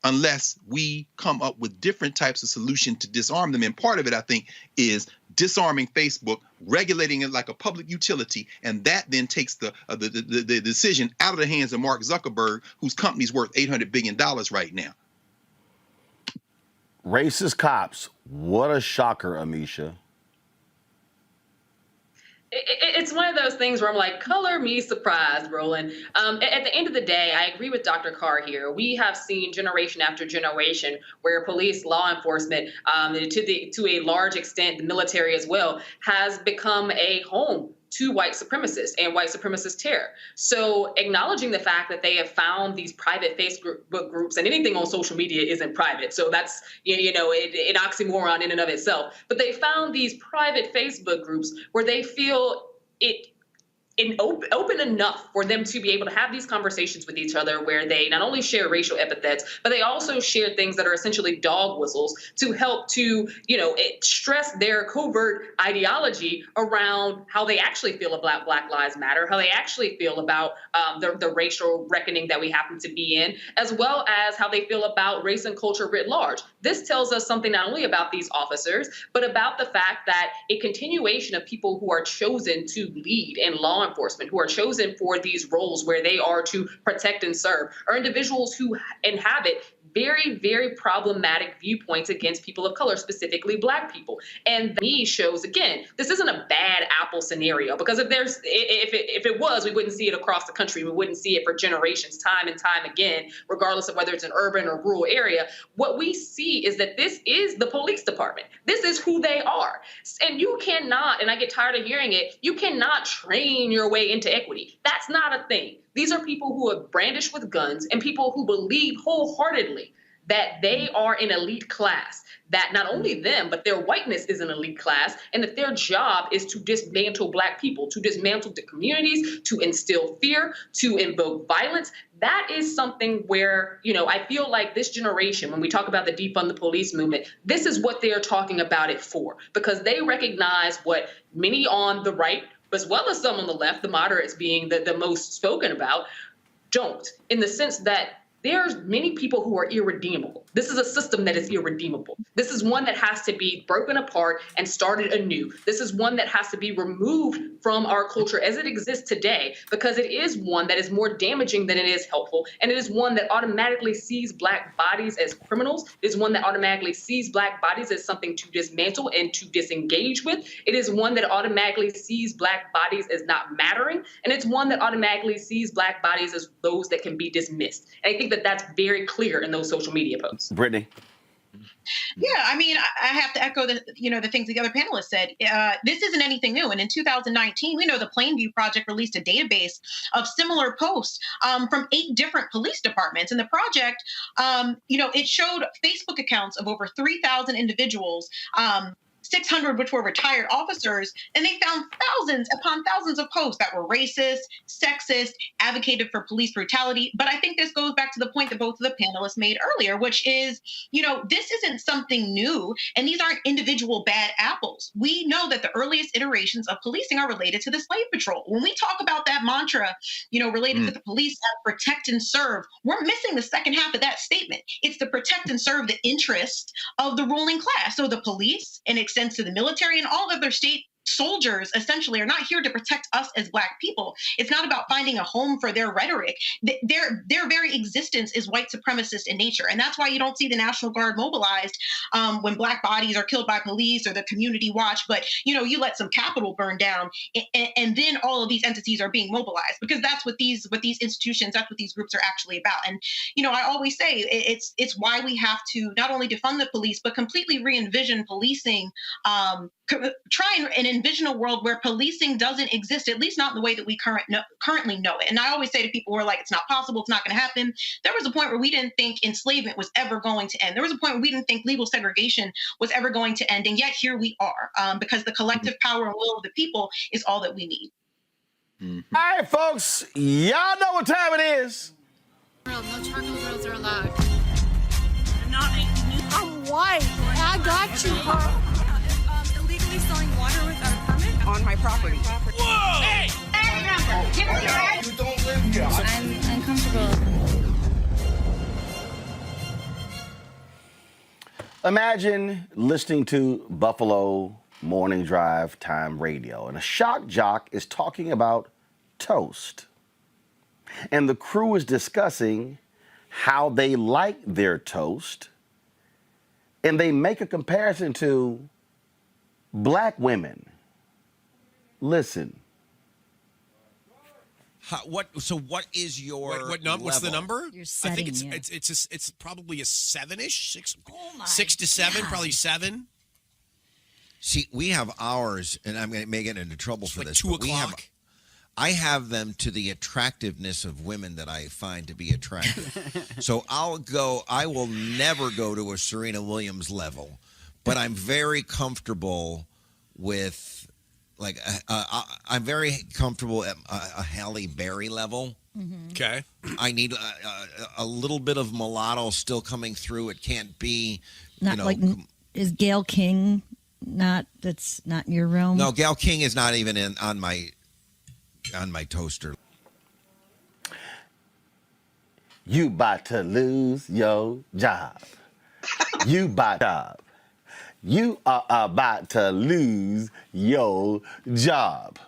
unless we come up with different types of solutions to disarm them. And part of it, I think, is disarming Facebook regulating it like a public utility, and that then takes the decision out of the hands of Mark Zuckerberg, whose company's worth $800 billion right now. Racist cops. What a shocker, Amisha. It's one of those things where I'm like, color me surprised, Roland. At the end of the day, I agree with Dr. Carr here. We have seen generation after generation where police, law enforcement, to a large extent, the military as well, has become a home to white supremacists and white supremacist terror. So acknowledging the fact that they have found these private Facebook groups, and anything on social media isn't private, so that's an oxymoron in and of itself. But they found these private Facebook groups where they feel it open enough for them to be able to have these conversations with each other, where they not only share racial epithets, but they also share things that are essentially dog whistles to help to, stress their covert ideology around how they actually feel about Black Lives Matter, how they actually feel about the racial reckoning that we happen to be in, as well as how they feel about race and culture writ large. This tells us something not only about these officers, but about the fact that a continuation of people who are chosen to lead in law enforcement, who are chosen for these roles where they are to protect and serve, are individuals who inhabit very, very problematic viewpoints against people of color, specifically Black people. And me shows, again, this isn't a bad apple scenario, because if it was, we wouldn't see it across the country. We wouldn't see it for generations, time and time again, regardless of whether it's an urban or rural area. What we see is that this is the police department. This is who they are. And you cannot, and I get tired of hearing it, you cannot train your way into equity. That's not a thing. These are people who are brandished with guns and people who believe wholeheartedly that they are an elite class, that not only them, but their whiteness is an elite class, and that their job is to dismantle Black people, to dismantle the communities, to instill fear, to invoke violence. That is something where, I feel like this generation, when we talk about the defund the police movement, this is what they are talking about it for, because they recognize what many on the right, as well as some on the left, the moderates being the most spoken about, don't, in the sense that there's many people who are irredeemable. This is a system that is irredeemable. This is one that has to be broken apart and started anew. This is one that has to be removed from our culture as it exists today, because it is one that is more damaging than it is helpful. And it is one that automatically sees Black bodies as criminals. It is one that automatically sees Black bodies as something to dismantle and to disengage with. It is one that automatically sees Black bodies as not mattering. And it's one that automatically sees Black bodies as those that can be dismissed. And I think that that's very clear in those social media posts. Brittany. Yeah, I mean, I have to echo the things the other panelists said. This isn't anything new. And in 2019, we know the Plainview Project released a database of similar posts from 8 different police departments. And the project, it showed Facebook accounts of over 3,000 individuals, 600 which were retired officers, and they found thousands upon thousands of posts that were racist, sexist, advocated for police brutality. But I think this goes back to the point that both of the panelists made earlier, which is, this isn't something new, and these aren't individual bad apples. We know that the earliest iterations of policing are related to the slave patrol. When we talk about that mantra, related to the police that protect and serve, we're missing the second half of that statement. It's to protect and serve the interest of the ruling class. So the police, and extends to the military and all other state soldiers, essentially, are not here to protect us as Black people. It's not about finding a home for their rhetoric. Their very existence is white supremacist in nature. And that's why you don't see the National Guard mobilized when Black bodies are killed by police or the community watch. But, you let some Capitol burn down and then all of these entities are being mobilized, because that's what these institutions, that's what these groups are actually about. And, I always say it's why we have to not only defund the police, but completely re-envision policing, try and envision a world where policing doesn't exist, at least not in the way that we currently know it. And I always say to people who are like, it's not possible, it's not going to happen. There was a point where we didn't think enslavement was ever going to end. There was a point where we didn't think legal segregation was ever going to end. And yet here we are, because the collective power and will of the people is all that we need. Mm-hmm. All right, folks, y'all know what time it is. No charcoal grills are allowed. I'm white. I got you, bro. Illegally selling water without a permit on my property. Whoa! Hey! You don't live here. I'm uncomfortable. Imagine listening to Buffalo Morning Drive Time Radio. And a shock jock is talking about toast. And the crew is discussing how they like their toast. And they make a comparison to black women. Listen. What is your what's the number? You're setting, I think it's probably a 7-ish, 6 to 7, God. probably 7. See, we have ours, and I'm going to may get into trouble for this. 2 o'clock. I have them to the attractiveness of women that I find to be attractive. So I will never go to a Serena Williams level, but I'm very comfortable with. I'm very comfortable at a Halle Berry level. Okay. I need a little bit of mulatto still coming through. It can't be, is Gayle King that's not in your realm? No, Gayle King is not even on my toaster. You about to lose your job. You are about to lose your job.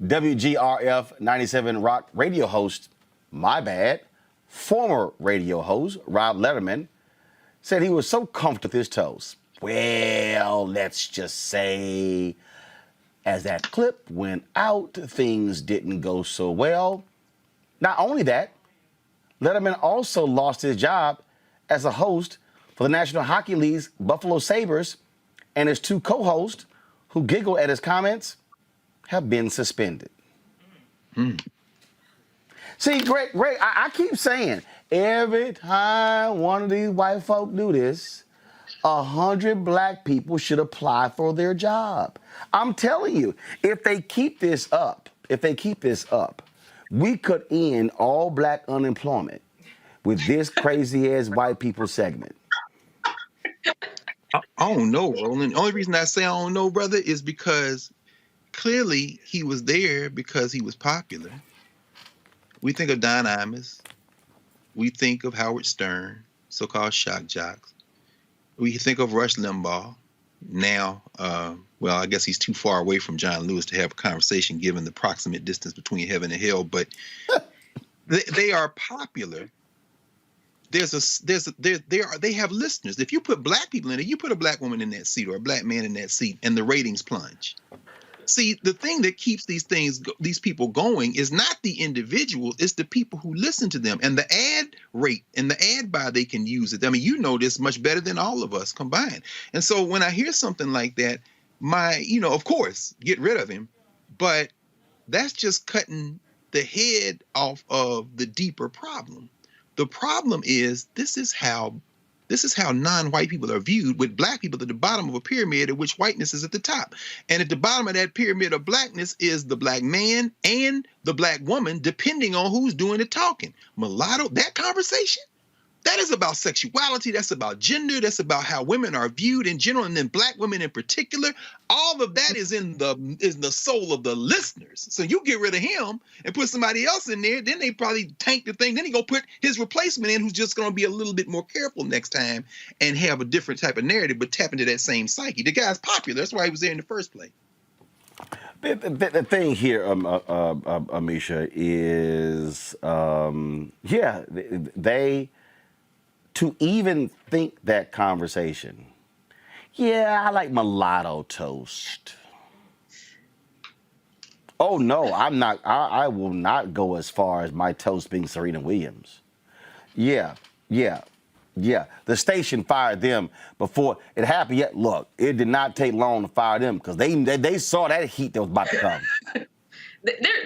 WGRF 97 Rock radio host, former radio host Rob Letterman, said he was so comfortable with his toast. Well, let's just say as that clip went out, things didn't go so well. Not only that, Letterman also lost his job as a host for the National Hockey League's Buffalo Sabres, and his 2 co-hosts, who giggle at his comments, have been suspended. See, Greg, I keep saying, every time one of these white folk do this, 100 black people should apply for their job. I'm telling you, if they keep this up, we could end all black unemployment with this crazy-ass white people segment. I don't know, Roland. The only reason I say I don't know, brother, is because clearly he was there because he was popular. We think of Don Imus. We think of Howard Stern, so-called shock jocks. We think of Rush Limbaugh. Now, I guess he's too far away from John Lewis to have a conversation given the proximate distance between heaven and hell, but they are popular. They have listeners. If you put black people in it, you put a black woman in that seat or a black man in that seat, and the ratings plunge. See, the thing that keeps these people going is not the individual, it's the people who listen to them and the ad rate and the ad buy they can use it. I mean, you know this much better than all of us combined. And so when I hear something like that, of course, get rid of him, but that's just cutting the head off of the deeper problem. The problem is this is how non-white people are viewed, with black people at the bottom of a pyramid at which whiteness is at the top. And at the bottom of that pyramid of blackness is the black man and the black woman, depending on who's doing the talking. Mulatto, that conversation, that is about sexuality, that's about gender, that's about how women are viewed in general, and then black women in particular. All of that is in the soul of the listeners. So you get rid of him and put somebody else in there, then they probably tank the thing. Then he go put his replacement in, who's just going to be a little bit more careful next time and have a different type of narrative, but tap into that same psyche. The guy's popular. That's why he was there in the first place. The thing here, Amisha, is, they, to even think that conversation, I like mulatto toast. Oh, no, I'm not. I will not go as far as my toast being Serena Williams. Yeah. The station fired them before it happened yet. Look, it did not take long to fire them because they saw that heat that was about to come.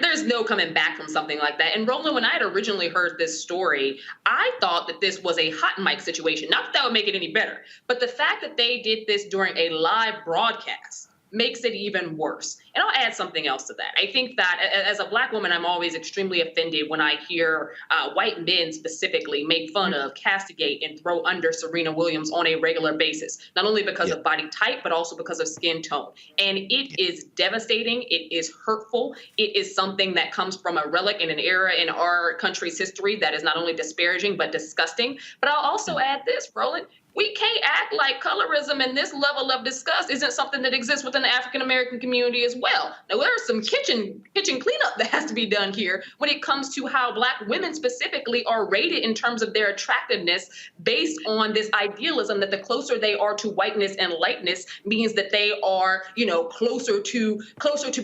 There's no coming back from something like that. And Roland, when I had originally heard this story, I thought that this was a hot mic situation. Not that would make it any better, but the fact that they did this during a live broadcast makes it even worse. And I'll add something else to that. I think that as a Black woman, I'm always extremely offended when I hear white men specifically make fun of, castigate, and throw under Serena Williams on a regular basis, not only because of body type, but also because of skin tone. And it is devastating. It is hurtful. It is something that comes from a relic in an era in our country's history that is not only disparaging, but disgusting. But I'll also add this, Roland. We can't act like colorism and this level of disgust isn't something that exists within the African-American community as well. Now, there's some kitchen cleanup that has to be done here when it comes to how Black women specifically are rated in terms of their attractiveness based on this idealism that the closer they are to whiteness and lightness means that they are, closer to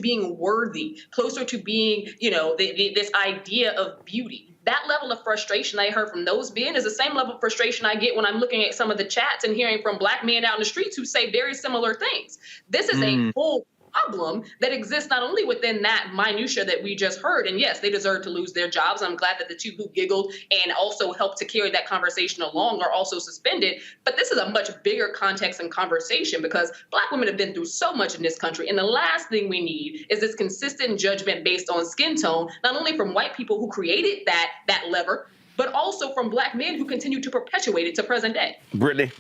being worthy, closer to being, this idea of beauty. That level of frustration I heard from those men is the same level of frustration I get when I'm looking at some of the chats and hearing from Black men out in the streets who say very similar things. This is a whole problem that exists not only within that minutia that we just heard, and yes, they deserve to lose their jobs. I'm glad that the two who giggled and also helped to carry that conversation along are also suspended. But this is a much bigger context and conversation because Black women have been through so much in this country. And the last thing we need is this consistent judgment based on skin tone, not only from white people who created that lever, but also from Black men who continue to perpetuate it to present day. Brittany.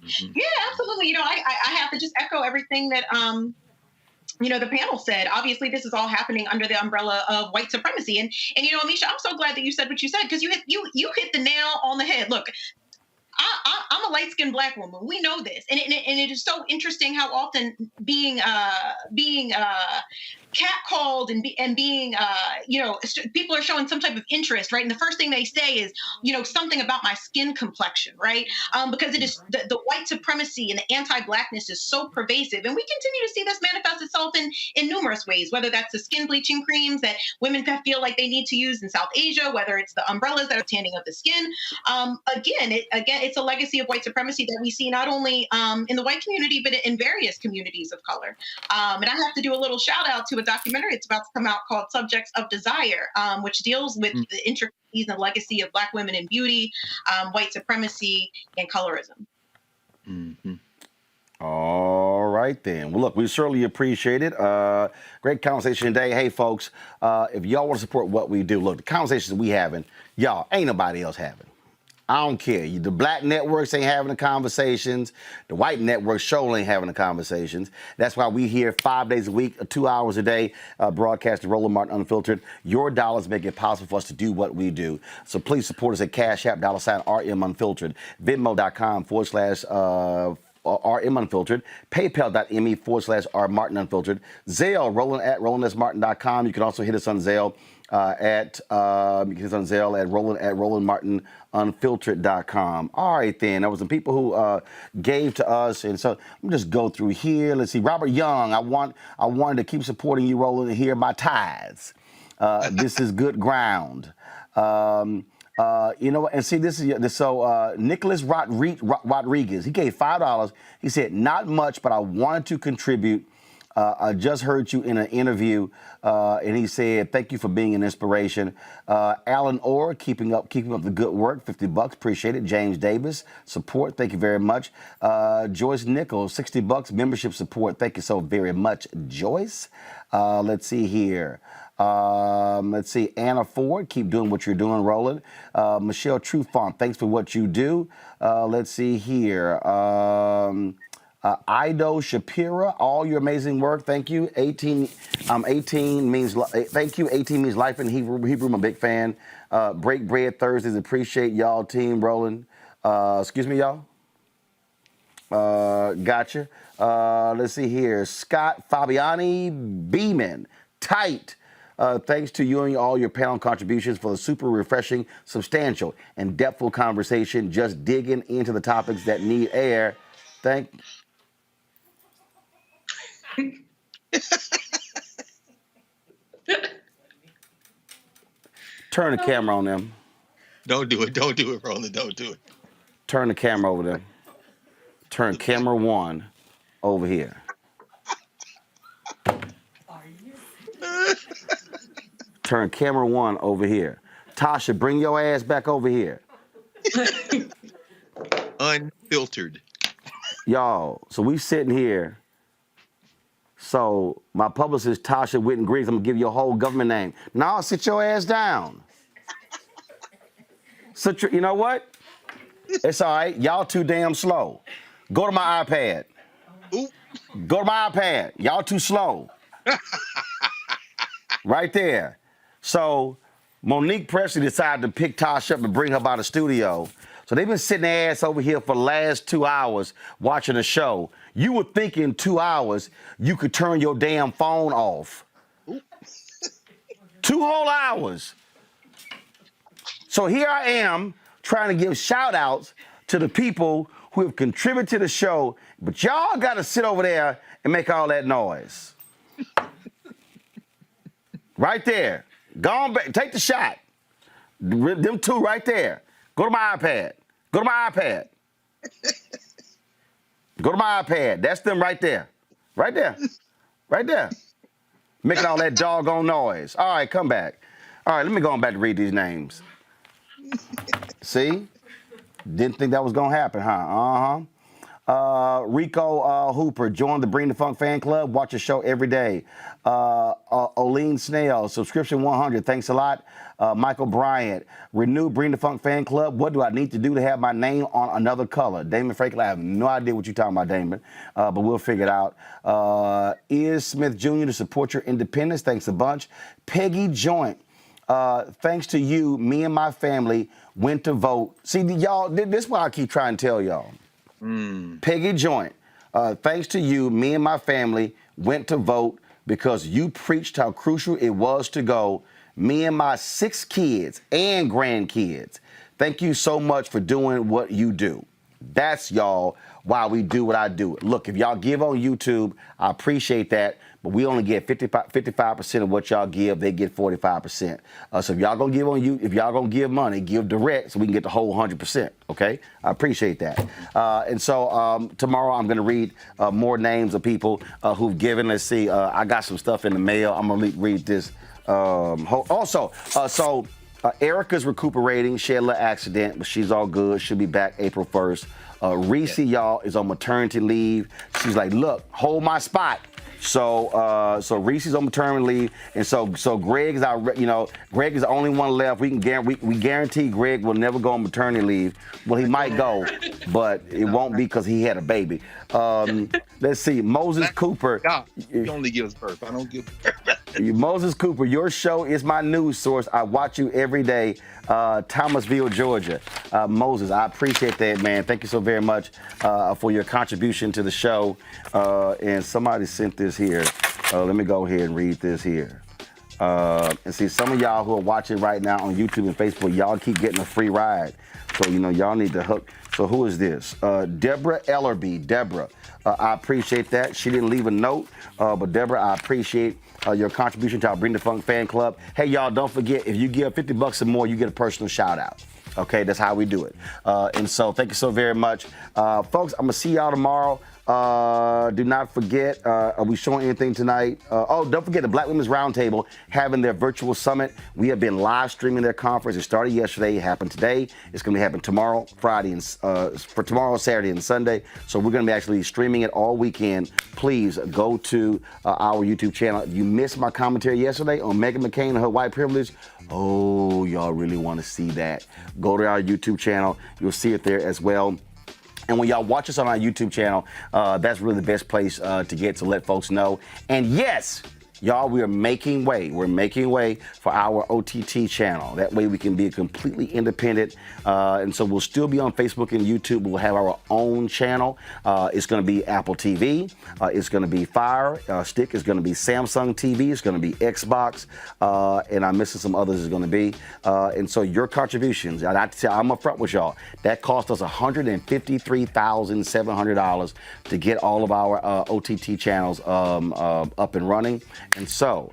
Yeah, absolutely. I have to just echo everything that the panel said. Obviously, this is all happening under the umbrella of white supremacy. And Amisha, I'm so glad that you said what you said, because you hit the nail on the head. Look, I'm a light-skinned Black woman. We know this, and it is so interesting how often being catcalled and being people are showing some type of interest, right? And the first thing they say is something about my skin complexion, right? Because it is the white supremacy and the anti-Blackness is so pervasive, and we continue to see this manifest itself in numerous ways. Whether that's the skin bleaching creams that women feel like they need to use in South Asia, whether it's the umbrellas that are tanning of the skin. It's a legacy of white supremacy that we see not only in the white community, but in various communities of color. And I have to do a little shout out to a documentary it's about to come out called Subjects of Desire, which deals with the intricacies and legacy of Black women in beauty, white supremacy, and colorism. Mm-hmm. All right, then. Well, look, we certainly appreciate it. Great conversation today. Hey, folks, if y'all want to support what we do, look, the conversations we having, y'all, ain't nobody else having. I don't care. The Black networks ain't having the conversations. The white networks surely ain't having the conversations. That's why we here 5 days a week, 2 hours a day, broadcasting Roland Martin Unfiltered. Your dollars make it possible for us to do what we do. So please support us at Cash App, $RM Unfiltered, Venmo.com/RM Unfiltered, PayPal.me/R Martin Unfiltered, Zelle, Roland at RolandSMartin.com. You can also hit us on Zelle. At RolandMartinUnfiltered.com. All right, then. There was some people who gave to us, and so let me just go through here. Let's see. Robert Young, I wanted to keep supporting you, Roland, and hear my tithes. This is good ground. And see, this is so Nicholas Rodriguez. He gave $5. He said, not much, but I wanted to contribute. I just heard you in an interview, and he said, thank you for being an inspiration. Alan Orr, keeping up the good work, $50, appreciate it. James Davis, support, thank you very much. Joyce Nichols, $60, membership support, thank you so very much, Joyce. Let's see here. Let's see, Anna Ford, keep doing what you're doing, Roland. Michelle Trufant, thanks for what you do. Let's see here. Ido Shapira, all your amazing work. Thank you. 18 means thank you. 18 means life in Hebrew. I'm a big fan. Break Bread Thursdays. Appreciate y'all, team Roland. Excuse me, y'all. Gotcha. Let's see here. Scott Fabiani Beeman. Tight. Thanks to you and all your panel contributions for the super refreshing, substantial, and depthful conversation. Just digging into the topics that need air. Turn the camera on them. Don't do it, Roland. Don't do it. Turn the camera over there. Turn camera one over here. Turn camera one over here. Tasha, bring your ass back over here. Unfiltered. Y'all, so we sitting here So my publicist, Tasha Whitten Griggs, I'm going to give you a whole government name. No, sit your ass down. You know what? It's all right. Y'all too damn slow. Go to my iPad. Ooh. Go to my iPad. Y'all too slow. Right there. So Monique Presley decided to pick Tosh up and bring her by the studio. So they've been sitting their ass over here for the last 2 hours watching the show. You would think in 2 hours you could turn your damn phone off. 2 whole hours. So here I am trying to give shout outs to the people who have contributed to the show, but y'all got to sit over there and make all that noise. Right there. Go on back. Take the shot. Them two right there. Go to my iPad. Go to my iPad. Go to my iPad. That's them right there. Right there. Right there. Making all that doggone noise. All right, come back. All right, let me go on back to read these names. See? Didn't think that was going to happen, huh? Rico Hooper joined the Bring the Funk fan club. Watch the show every day. Oline Snail, subscription 100. Thanks a lot. Michael Bryant, renew Bring the Funk fan club. What do I need to do to have my name on another color? Damon Franklin, I have no idea what you're talking about, Damon, but we'll figure it out. Is Smith Jr. to support your independence? Thanks a bunch. Peggy Joint, thanks to you, me and my family went to vote. See, y'all, this is what I keep trying to tell y'all. Peggy Joint, thanks to you, me and my family went to vote because you preached how crucial it was to go. Me and my 6 kids and grandkids. Thank you so much for doing what you do. That's, y'all, why we do what I do. Look, if y'all give on YouTube, I appreciate that, but we only get 55% of what y'all give. They get 45%. So if y'all gonna give on you, if y'all gonna give money, give direct so we can get the whole 100%. Okay, I appreciate that. And so tomorrow I'm gonna read more names of people who've given. Let's see. I got some stuff in the mail. I'm gonna read this. Erica's recuperating. She had a little accident, but she's all good. She'll be back April 1st. Reese, y'all, is on maternity leave. She's like, look, hold my spot. So Reese's on maternity leave, and so Greg is our, Greg is the only one left. We guarantee Greg will never go on maternity leave. Well, he might go, but it won't be because he had a baby. Let's see, Moses Cooper. God, he only gives birth. I don't give birth. Moses Cooper, your show is my news source. I watch you every day. Thomasville, Georgia. Moses, I appreciate that, man. Thank you so very much for your contribution to the show. And somebody sent this here. Let me go ahead and read this here. And see, some of y'all who are watching right now on YouTube and Facebook, y'all keep getting a free ride. So, y'all need to hook. So who is this? Deborah Ellerby. Deborah, I appreciate that. She didn't leave a note, but Deborah, I appreciate your contribution to our Bring the Funk fan club. Hey, y'all, don't forget, if you give $50 or more, you get a personal shout out. Okay, that's how we do it. And so thank you so very much. Folks, I'm going to see y'all tomorrow. Do not forget, are we showing anything tonight? Don't forget the Black Women's Roundtable having their virtual summit. We have been live streaming their conference. It started yesterday. It happened today. It's going to happen tomorrow, Friday, and for tomorrow, Saturday, and Sunday. So we're going to be actually streaming it all weekend. Please go to our YouTube channel. If you missed my commentary yesterday on Meghan McCain and her white privilege, y'all really want to see that. Go to our YouTube channel. You'll see it there as well. And when y'all watch us on our YouTube channel, that's really the best place to get to let folks know. And yes, y'all, we are making way. We're making way for our OTT channel. That way we can be completely independent. And so we'll still be on Facebook and YouTube. We'll have our own channel. It's going to be Apple TV. It's going to be Fire Stick. It's going to be Samsung TV. It's going to be Xbox. And I'm missing some others. It's going to be. And so your contributions, I'm upfront with y'all. That cost us $153,700 to get all of our OTT channels up and running. And so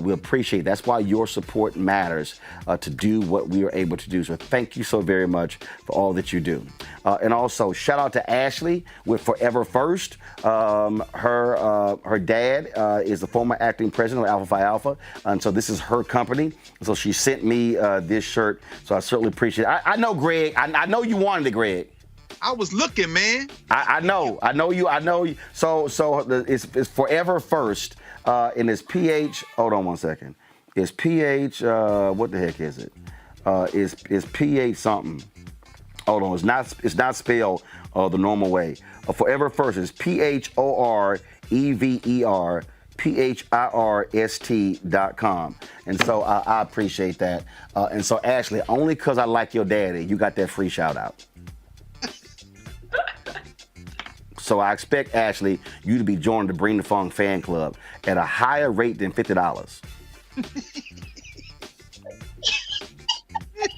we appreciate it. That's why your support matters to do what we are able to do. So thank you so very much for all that you do. And also shout out to Ashley with Forever First. Her dad is the former acting president of Alpha Phi Alpha. And so this is her company. So she sent me this shirt. So I certainly appreciate it. I know, Greg. I know you wanted it, Greg. I was looking, man. I know you. So it's Forever First, and it's PH. Hold on one second. It's PH. What the heck is it? It's PH something. Hold on. It's not spelled the normal way. Forever First is PHOREVERPHIRST.com. And so I appreciate that. And so Ashley, only because I like your daddy, you got that free shout out. So I expect, Ashley, you to be joining the Bring the Funk fan club at a higher rate than $50.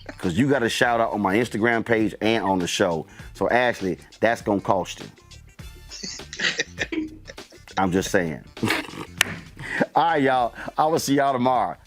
Because you got a shout out on my Instagram page and on the show. So Ashley, that's going to cost you. I'm just saying. All right, y'all. I will see y'all tomorrow.